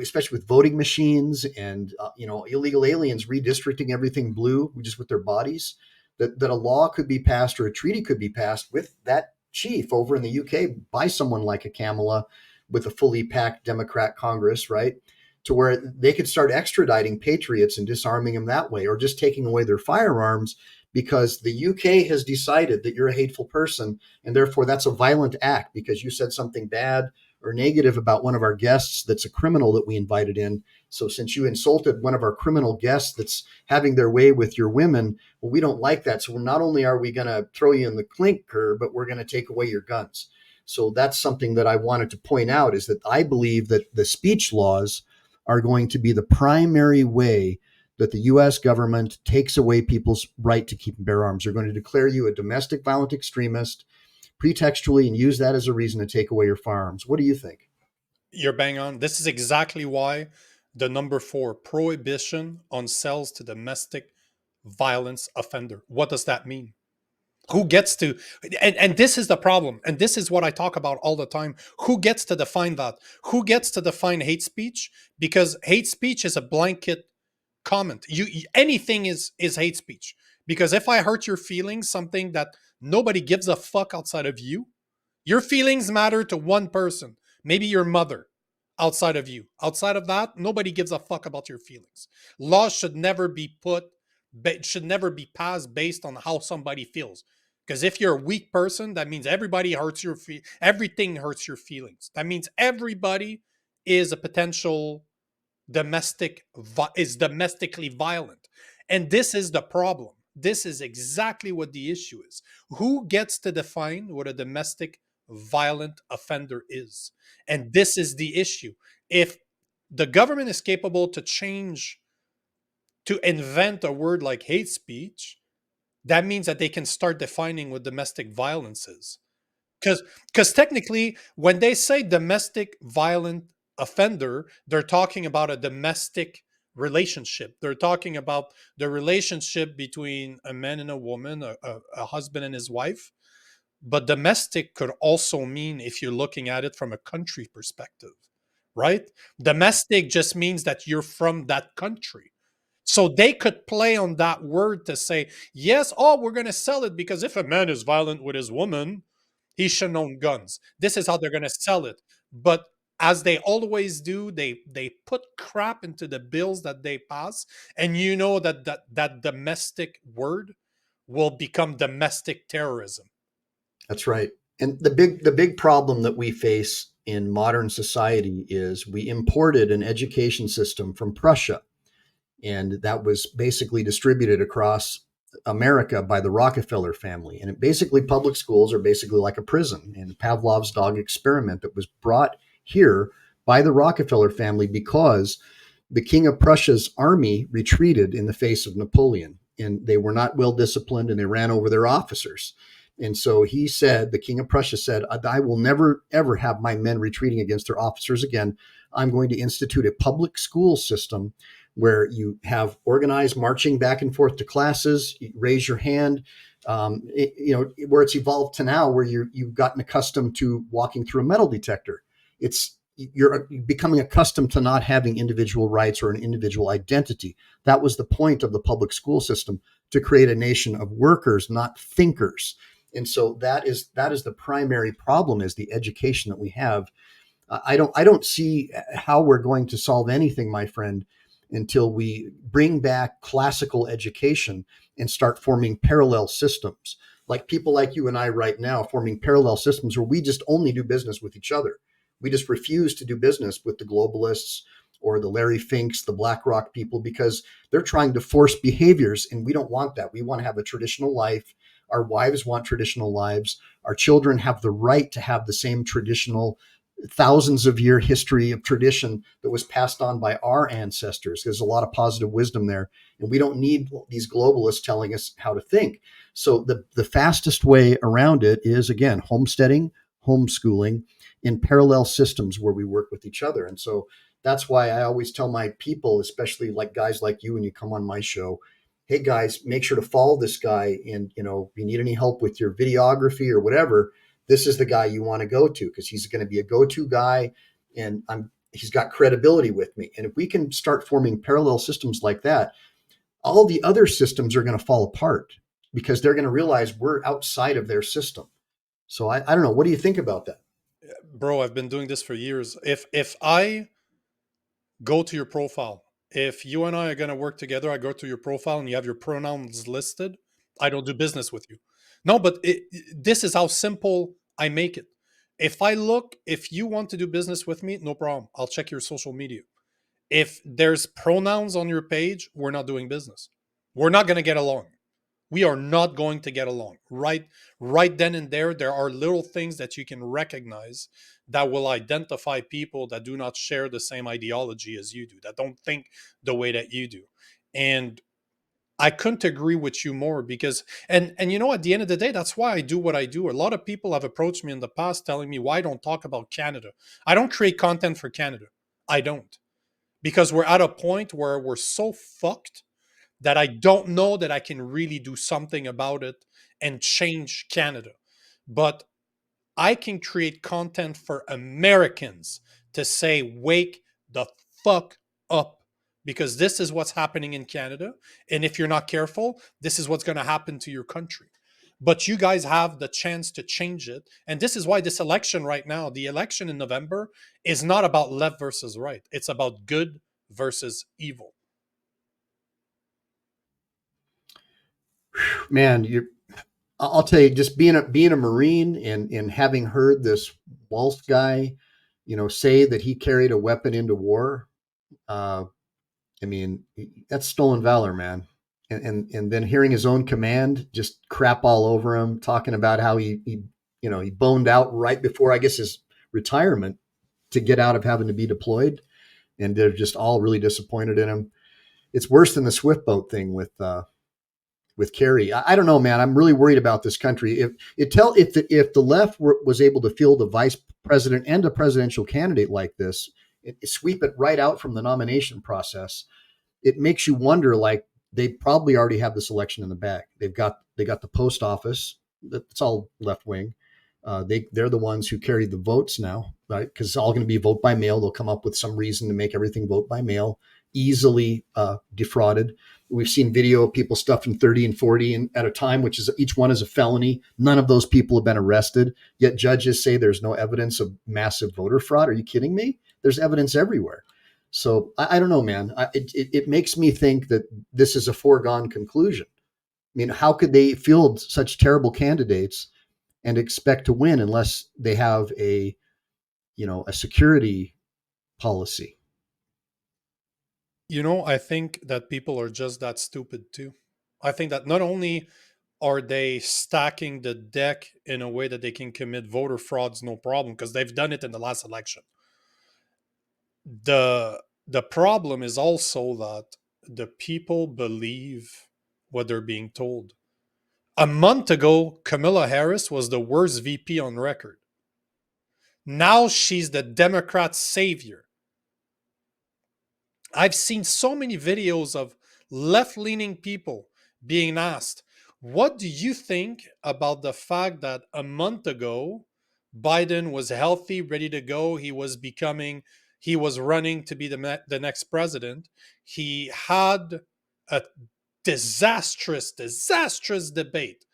especially with voting machines and, illegal aliens redistricting everything blue just with their bodies, that a law could be passed or a treaty could be passed with that chief over in the UK by someone like a Kamala with a fully packed Democrat Congress, right? To where they could start extraditing patriots and disarming them that way, or just taking away their firearms because the UK has decided that you're a hateful person, and therefore that's a violent act because you said something bad or negative about one of our guests that's a criminal that we invited in. So since you insulted one of our criminal guests that's having their way with your women, well, we don't like that. So not only are we going to throw you in the clinker, but we're going to take away your guns. So that's something that I wanted to point out, is that I believe that the speech laws are going to be the primary way that the U.S. government takes away people's right to keep and bear arms. They're going to declare you a domestic violent extremist pretextually and use that as a reason to take away your firearms. What do you think? You're bang on. This is exactly why the number 4, prohibition on sales to domestic violence offender. What does that mean? Who gets to, and this is the problem, and this is what I talk about all the time. Who gets to define that? Who gets to define hate speech? Because hate speech is a blanket comment. Anything is hate speech. Because if I hurt your feelings, something that nobody gives a fuck outside of you, your feelings matter to one person, maybe your mother, outside of you. Outside of that, nobody gives a fuck about your feelings. Laws should never be passed based on how somebody feels. Because if you're a weak person, that means everybody everything hurts your feelings. That means everybody is a potential domestically violent. And this is the problem. This is exactly what the issue is. Who gets to define what a domestic violent offender is? And this is the issue. If the government is capable to invent a word like hate speech, that means that they can start defining what domestic violence is. Because technically, when they say domestic violent offender, they're talking about a domestic relationship. They're talking about the relationship between a man and a woman, a husband and his wife. But domestic could also mean, if you're looking at it from a country perspective, right? Domestic just means that you're from that country. So they could play on that word to say, yes, we're going to sell it because if a man is violent with his woman, he shouldn't own guns. This is how they're going to sell it. But as they always do, they put crap into the bills that they pass. And you know that domestic word will become domestic terrorism. That's right. And the big problem that we face in modern society is we imported an education system from Prussia. And that was basically distributed across America by the Rockefeller family. And basically, public schools are basically like a prison, and Pavlov's dog experiment that was brought here by the Rockefeller family because the King of Prussia's army retreated in the face of Napoleon, and they were not well disciplined, and they ran over their officers. And so he said, the King of Prussia said, I will never, ever have my men retreating against their officers again. I'm going to institute a public school system where you have organized marching back and forth to classes, you raise your hand, where it's evolved to now where you've gotten accustomed to walking through a metal detector. You're becoming accustomed to not having individual rights or an individual identity. That was the point of the public school system, to create a nation of workers, not thinkers. And so that is the primary problem, is the education that we have. I don't see how we're going to solve anything, my friend, until we bring back classical education and start forming parallel systems, like people like you and I right now, forming parallel systems where we just only do business with each other. We just refuse to do business with the globalists or the Larry Finks, the BlackRock people, because they're trying to force behaviors, and we don't want that. We want to have a traditional life. Our wives want traditional lives. Our children have the right to have the same traditional thousands of year history of tradition that was passed on by our ancestors. There's a lot of positive wisdom there, and we don't need these globalists telling us how to think. So the fastest way around it is, again, homesteading, homeschooling, in parallel systems where we work with each other. And so that's why I always tell my people, especially like guys like you, when you come on my show, hey guys, make sure to follow this guy. And, if you need any help with your videography or whatever, this is the guy you want to go to because he's going to be a go-to guy, and he's got credibility with me. And if we can start forming parallel systems like that, all the other systems are going to fall apart because they're going to realize we're outside of their system. So I don't know. What do you think about that? Bro, I've been doing this for years. If I go to your profile, if you and I are going to work together, I go to your profile and you have your pronouns listed, I don't do business with you. No, but this is how simple I make it. If you want to do business with me, no problem. I'll check your social media. If there's pronouns on your page, we're not doing business. We're not going to get along. We are not going to get along. Right then and there are little things that you can recognize that will identify people that do not share the same ideology as you do, that don't think the way that you do. And I couldn't agree with you more because, and you know, at the end of the day, that's why I do what I do. A lot of people have approached me in the past telling me, why don't talk about Canada? I don't create content for Canada. I don't. Because we're at a point where we're so fucked that I don't know that I can really do something about it and change Canada. But I can create content for Americans to say, wake the fuck up, because this is what's happening in Canada. And if you're not careful, this is what's going to happen to your country. But you guys have the chance to change it. And this is why this election right now, the election in November, is not about left versus right. It's about good versus evil. Man, I'll tell you, just being a Marine and having heard this Walsh guy, say that he carried a weapon into war. I mean, that's stolen valor, man. And then hearing his own command just crap all over him, talking about how he boned out right before, I guess, his retirement to get out of having to be deployed, and they're just all really disappointed in him. It's worse than the Swift boat thing with Kerry. I don't know, man. I'm really worried about this country. If the left was able to field a vice president and a presidential candidate like this, sweep it right out from the nomination process, it makes you wonder, like, they probably already have this election in the bag. They got the post office. That's all left wing. They're the ones who carry the votes now, right? Because it's all going to be vote by mail. They'll come up with some reason to make everything vote by mail, easily defrauded. We've seen video of people stuffing 30 and 40 at a time, which is each one is a felony. None of those people have been arrested, yet judges say there's no evidence of massive voter fraud. Are you kidding me? There's evidence everywhere. So I don't know, man. It makes me think that this is a foregone conclusion. I mean, how could they field such terrible candidates and expect to win unless they have a security policy? I think that people are just that stupid too. I think that not only are they stacking the deck in a way that they can commit voter frauds, no problem, because they've done it in the last election. The problem is also that the people believe what they're being told. A month ago, Kamala Harris was the worst VP on record. Now she's the Democrat savior. I've seen so many videos of left-leaning people being asked, what do you think about the fact that a month ago, Biden was healthy, ready to go. He was running to be the next president. He had a disastrous debate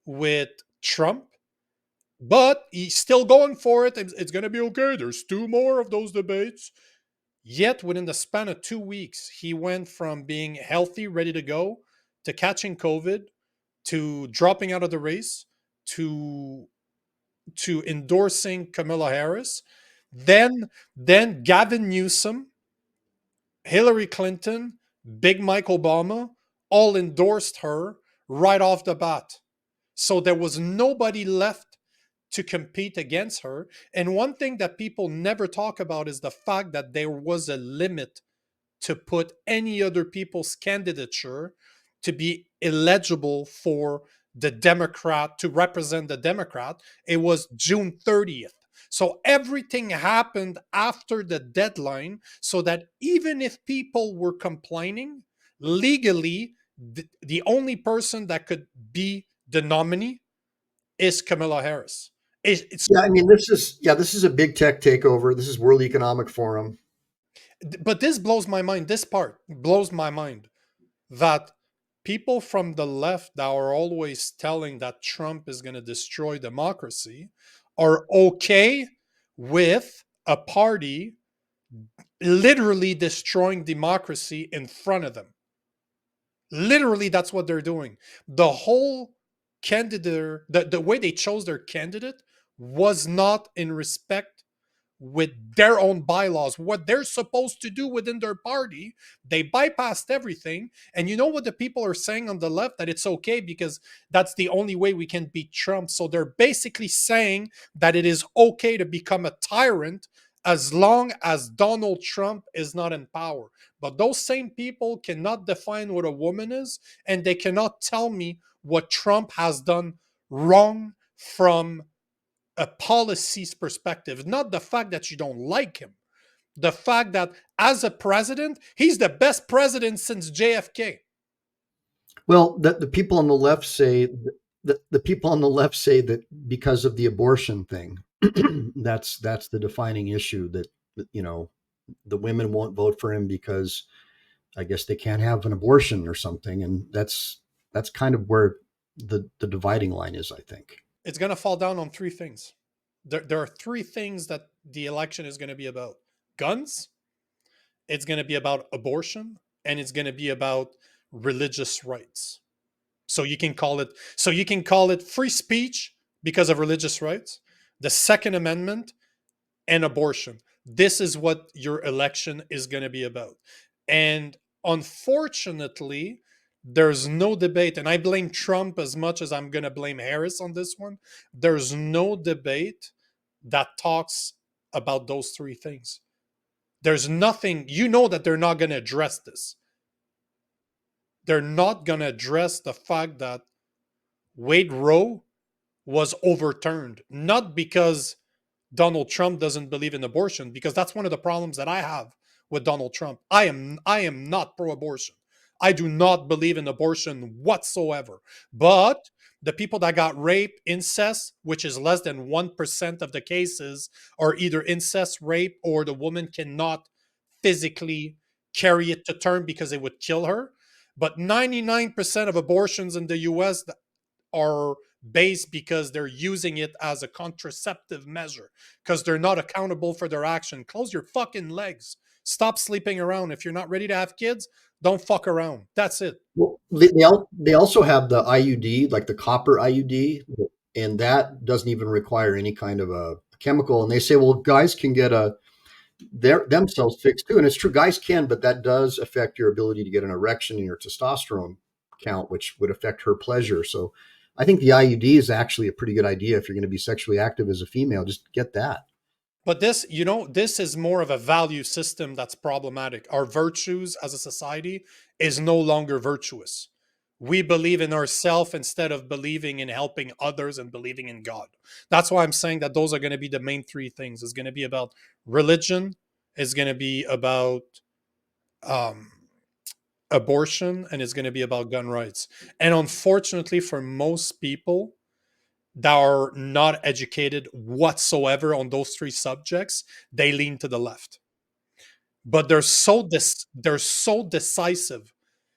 with Trump, but he's still going for it. It's going to be okay. There's 2 more of those debates. Yet within the span of 2 weeks, he went from being healthy, ready to go, to catching COVID, to dropping out of the race, to endorsing Kamala Harris. Then Gavin Newsom, Hillary Clinton, Big Mike Obama all endorsed her right off the bat. So there was nobody left to compete against her. And one thing that people never talk about is the fact that there was a limit to put any other people's candidature to be eligible for the Democrat, to represent the Democrat. It was June 30th. So everything happened after the deadline, so that even if people were complaining, legally, the only person that could be the nominee is Kamala Harris. It's Yeah, I mean, this is a big tech takeover. This is World Economic Forum. but this blows my mind. This part blows my mind that people from the left that are always telling that Trump is going to destroy democracy are okay with a party literally destroying democracy in front of them. Literally, that's what they're doing. The whole candidate, the way they chose their candidate was not in respect with their own bylaws, what they're supposed to do within their party. They bypassed everything. And you know what the people are saying on the left? That it's okay because that's the only way we can beat Trump. So they're basically saying that it is okay to become a tyrant as long as Donald Trump is not in power. But those same people cannot define what a woman is, and they cannot tell me what Trump has done wrong from a policies perspective, not the fact that you don't like him, the fact that as a president, he's the best president since JFK. Well, the people on the left say the people on the left say that because of the abortion thing, that's the defining issue, that the women won't vote for him because I guess they can't have an abortion or something, and that's kind of where the dividing line is, I think. It's going to fall down on three things. There are three things that the election is going to be about: guns, it's going to be about abortion, and it's going to be about religious rights. So you can call it free speech because of religious rights, the Second Amendment, and abortion. This is what your election is going to be about. And unfortunately, there's no debate. And I blame Trump as much as I'm going to blame Harris on this one. There's no debate that talks about those three things. There's nothing, that they're not going to address this. They're not going to address the fact that Wade Roe was overturned, not because Donald Trump doesn't believe in abortion, because that's one of the problems that I have with Donald Trump. I am not pro-abortion. I do not believe in abortion whatsoever. But the people that got rape, incest, which is less than 1% of the cases, are either incest, rape, or the woman cannot physically carry it to term because it would kill her. But 99% of abortions in the US are based because they're using it as a contraceptive measure, because they're not accountable for their action. Close your fucking legs. Stop sleeping around. If you're not ready to have kids, don't fuck around. That's it. Well, they also have the IUD, like the copper IUD, and that doesn't even require any kind of a chemical. And they say, well, guys can get themselves fixed too. And it's true, guys can, but that does affect your ability to get an erection and your testosterone count, which would affect her pleasure. So I think the IUD is actually a pretty good idea if you're going to be sexually active as a female. Just get that. But this is more of a value system that's problematic. Our virtues as a society is no longer virtuous. We believe in ourselves instead of believing in helping others and believing in God. That's why I'm saying that those are going to be the main three things. It's going to be about religion, it's going to be about abortion, and it's going to be about gun rights. And unfortunately, for most people that are not educated whatsoever on those three subjects, they lean to the left. But they're so decisive.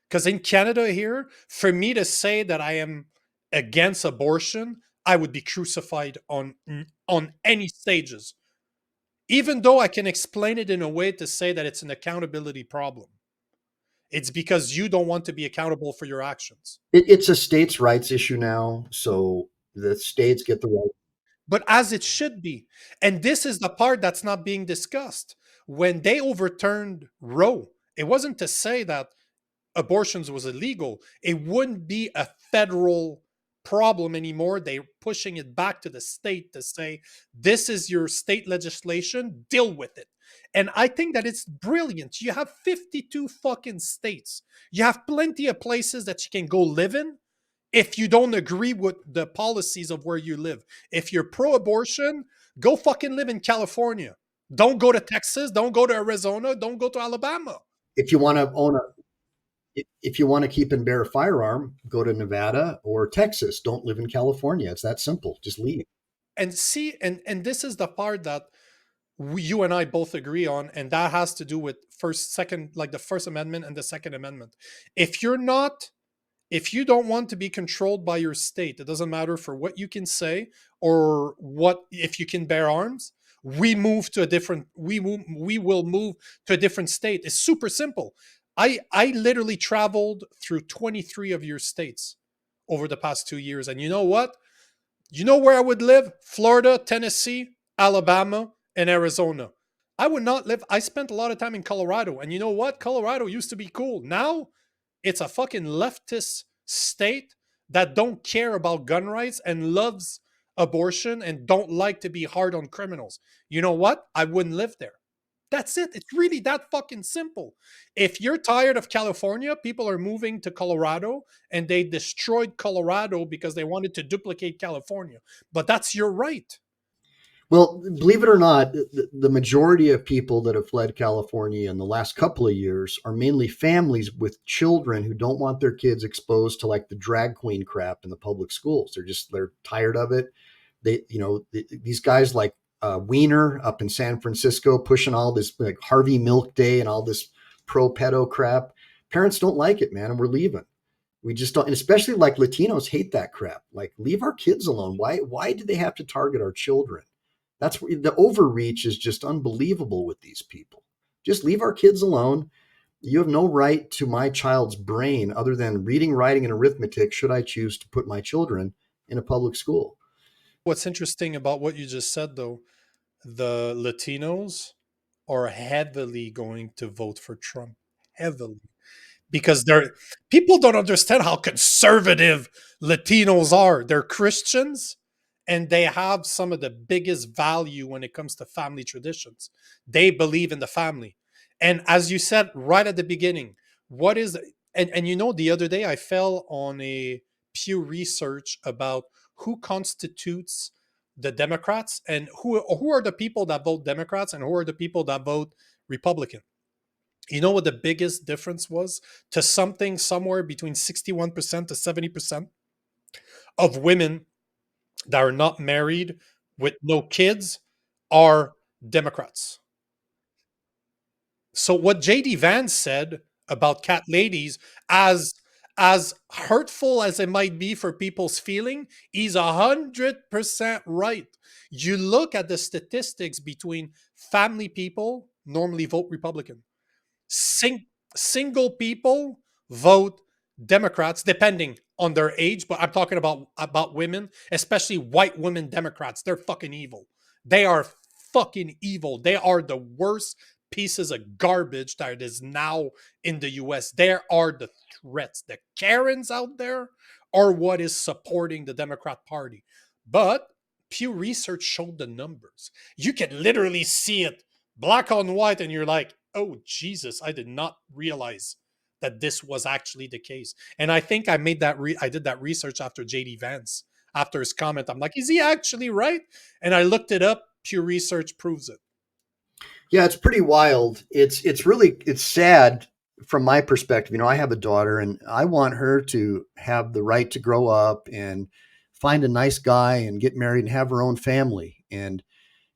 Because in Canada here, for me to say that I am against abortion, I would be crucified on any stages. Even though I can explain it in a way to say that it's an accountability problem. It's because you don't want to be accountable for your actions. It's a states' rights issue now, so the states get the right. But as it should be. And this is the part that's not being discussed. When they overturned Roe, it wasn't to say that abortions was illegal. It wouldn't be a federal problem anymore. They're pushing it back to the state to say, this is your state legislation, deal with it. And I think that it's brilliant. You have 52 fucking states. You have plenty of places that you can go live in if you don't agree with the policies of where you live. If you're pro-abortion, go fucking live in California. Don't go to Texas. Don't go to Arizona. Don't go to Alabama. If you want to keep and bear a firearm, go to Nevada or Texas. Don't live in California. It's that simple. Just leave. and see, and this is the part that you and I both agree on, and that has to do with the First Amendment and the Second Amendment. If you're not, if you don't want to be controlled by your state, it doesn't matter for what you can say or what if you can bear arms. We will move to a different state. It's super simple. I literally traveled through 23 of your states over the past 2 years, and you know what? You know where I would live? Florida, Tennessee, Alabama, and Arizona. I would not live. I spent a lot of time in Colorado. And you know what? Colorado used to be cool. Now it's a fucking leftist state that don't care about gun rights and loves abortion and don't like to be hard on criminals. You know what? I wouldn't live there. That's it. It's really that fucking simple. If you're tired of California, people are moving to Colorado and they destroyed Colorado because they wanted to duplicate California. But that's your right. Well, believe it or not, the majority of people that have fled California in the last couple of years are mainly families with children who don't want their kids exposed to like the drag queen crap in the public schools. They're tired of it. These guys like Wiener up in San Francisco pushing all this like Harvey Milk Day and all this pro pedo crap. Parents don't like it, man, and we're leaving. We just don't, and especially like Latinos hate that crap. Like, leave our kids alone. Why do they have to target our children? That's where the overreach is just unbelievable with these people. Just leave our kids alone. You have no right to my child's brain other than reading, writing, and arithmetic should I choose to put my children in a public school. What's interesting about what you just said, though, the Latinos are heavily going to vote for Trump. Heavily. Because people don't understand how conservative Latinos are. They're Christians and they have some of the biggest value when it comes to family traditions. They believe in the family. And as you said right at the beginning, and you know, the other day I fell on a Pew Research about who constitutes the Democrats and who are the people that vote Democrats and who are the people that vote Republican. You know what the biggest difference was? To something somewhere between 61% to 70% of women that are not married with no kids are Democrats. So what JD Vance said about cat ladies, as hurtful as it might be for people's feeling, he's 100% right. You look at the statistics between family people normally vote Republican. Single people vote Democrats depending on their age, but I'm talking about women, especially white women Democrats. They're fucking evil. They are fucking evil. They are the worst pieces of garbage that is now in the US. There are the threats. The Karens out there are what is supporting the Democrat Party. But Pew Research showed the numbers. You can literally see it black on white, and you're like, oh, Jesus, I did not realize that this was actually the case. And I think I made I did that research after JD Vance, after his comment. I'm like, is he actually right? And I looked it up. Pew Research proves it. Yeah, it's pretty wild. It's sad from my perspective. You know, I have a daughter and I want her to have the right to grow up and find a nice guy and get married and have her own family. And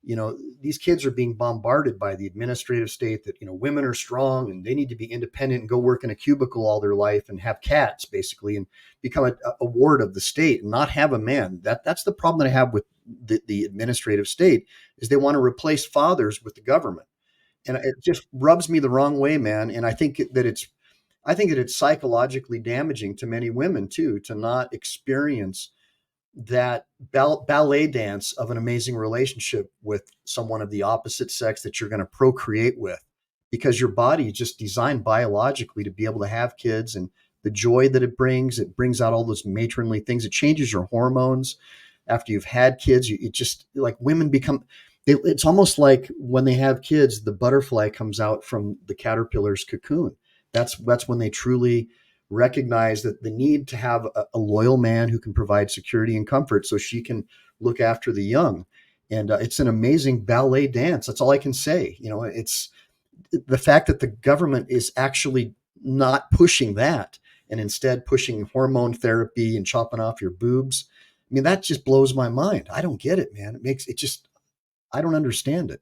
you know, these kids are being bombarded by the administrative state that, you know, women are strong and they need to be independent and go work in a cubicle all their life and have cats basically and become a ward of the state and not have a man. That's the problem that I have with the administrative state is they want to replace fathers with the government. And it just rubs me the wrong way, man. And I think that it's psychologically damaging to many women too, to not experience that ballet dance of an amazing relationship with someone of the opposite sex that you're going to procreate with, because your body is just designed biologically to be able to have kids, and the joy that it brings out all those matronly things. It changes your hormones after you've had kids. It just, like, women become, it's almost like when they have kids, the butterfly comes out from the caterpillar's cocoon. That's when they truly recognize that the need to have a loyal man who can provide security and comfort so she can look after the young. And it's an amazing ballet dance. That's all I can say. You know, it's the fact that the government is actually not pushing that and instead pushing hormone therapy and chopping off your boobs I mean, that just blows my mind. I don't get it, man. I don't understand it.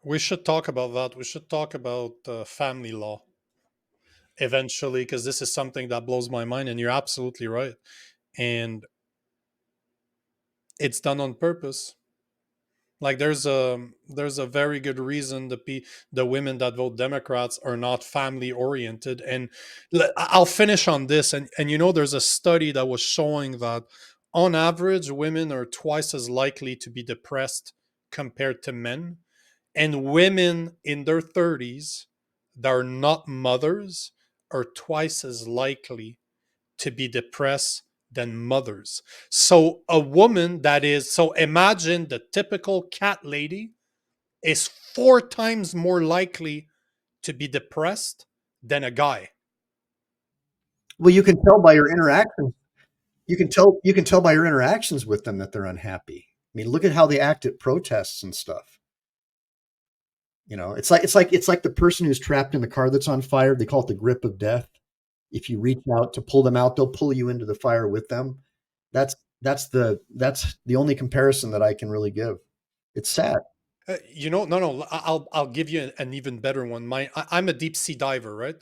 We should talk about that. We should talk about family law eventually, because this is something that blows my mind, and you're absolutely right. And it's done on purpose. Like there's a very good reason the women that vote Democrats are not family oriented. And I'll finish on this. And there's a study that was showing that on average, women are twice as likely to be depressed compared to men. And women in their 30s that are not mothers are twice as likely to be depressed than mothers. So so imagine the typical cat lady is 4 times more likely to be depressed than a guy. Well, you can tell by your interactions. You can tell by your interactions with them that they're unhappy. I mean, look at how they act at protests and stuff. It's like the person who's trapped in the car that's on fire. They call it the grip of death. If you reach out to pull them out, they'll pull you into the fire with them. That's the only comparison that I can really give. It's sad. No, I'll give you an even better one. I'm a deep sea diver, right?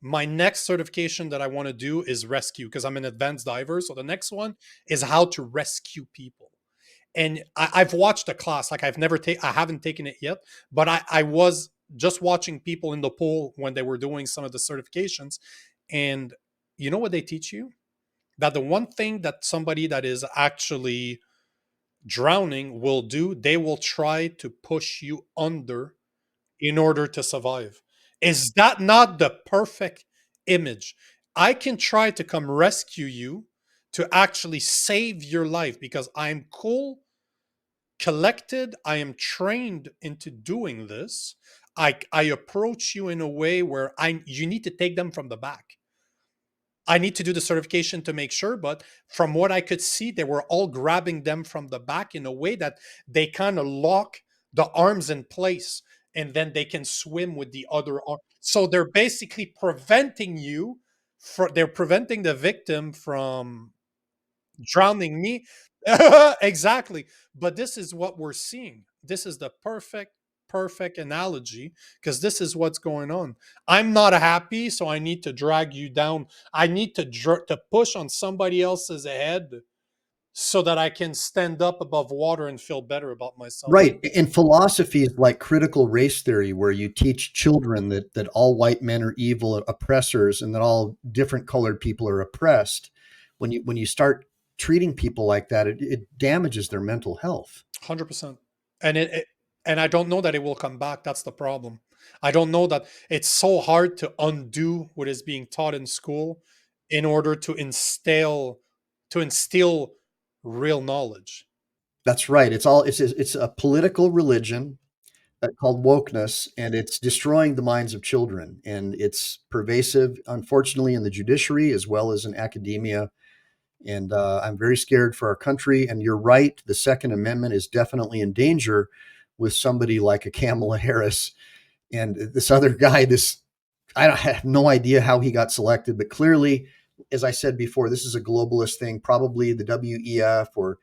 My next certification that I want to do is rescue, because I'm an advanced diver. So the next one is how to rescue people. And I've watched a class, like I haven't taken it yet, but I was just watching people in the pool when they were doing some of the certifications. And you know what they teach you? That the one thing that somebody that is actually drowning will do, they will try to push you under in order to survive. Is that not the perfect image? I can try to come rescue you to actually save your life because I'm cool, collected, I am trained into doing this. I approach you in a way where you need to take them from the back. I need to do the certification to make sure, but from what I could see, they were all grabbing them from the back in a way that they kind of lock the arms in place, and then they can swim with the other arm. So they're basically they're preventing the victim from drowning me. Exactly. But this is what we're seeing. This is the perfect analogy, because this is what's going on. I'm not happy, so I need to drag you down. I need to push on somebody else's head so that I can stand up above water and feel better about myself. Right. In philosophies like critical race theory, where you teach children that all white men are evil oppressors and that all different colored people are oppressed, when you start treating people like that, it damages their mental health. 100%. And I don't know that it will come back. That's the problem. I don't know that it's so hard to undo what is being taught in school in order to instill real knowledge. That's right. It's a political religion called wokeness, and it's destroying the minds of children. And it's pervasive, unfortunately, in the judiciary as well as in academia. And I'm very scared for our country. And you're right, the Second Amendment is definitely in danger with somebody like a Kamala Harris and this other guy. I have no idea how he got selected, but clearly, as I said before, this is a globalist thing. Probably the WEF or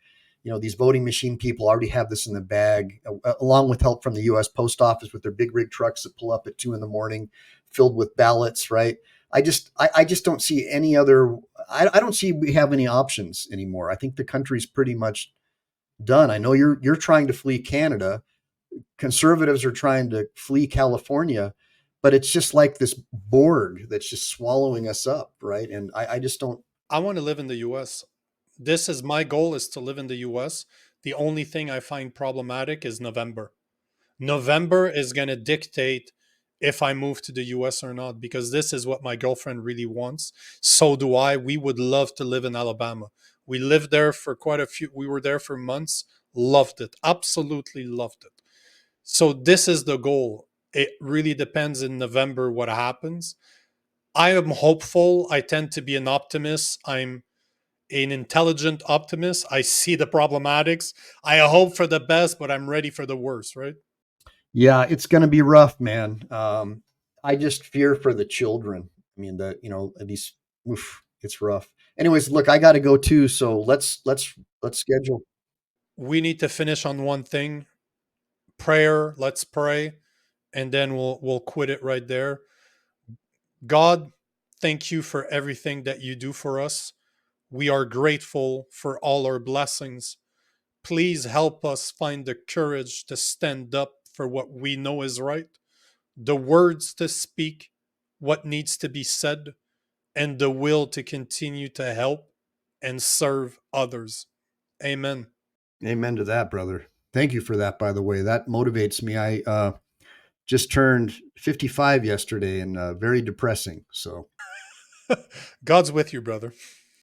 these voting machine people already have this in the bag, along with help from the U.S. Post Office with their big rig trucks that pull up at 2 a.m. filled with ballots. Right? I just don't see any other. I don't see we have any options anymore. I think the country's pretty much done. I know you're trying to flee Canada. Conservatives are trying to flee California, but it's just like this Borg that's just swallowing us up, right? And I just don't. I want to live in the US. My goal is to live in the US. The only thing I find problematic is November. November is going to dictate if I move to the US or not, because this is what my girlfriend really wants. So do I. We would love to live in Alabama. We lived there for we were there for months, loved it, absolutely loved it. So this is the goal. It really depends in November what happens. I am hopeful. I tend to be an optimist. I'm an intelligent optimist. I see the problematics. I hope for the best, but I'm ready for the worst, right? Yeah, it's going to be rough, man. I just fear for the children. I mean, it's rough. Anyways, look, I got to go too. So let's Let's schedule. We need to finish on one thing. Prayer. Let's pray. And then we'll quit it right there. God, thank you for everything that you do for us. We are grateful for all our blessings. Please help us find the courage to stand up for what we know is right, the words to speak, what needs to be said, and the will to continue to help and serve others. Amen. Amen to that, brother. Thank you for that, by the way. That motivates me. I just turned 55 yesterday and very depressing. So God's with you, brother.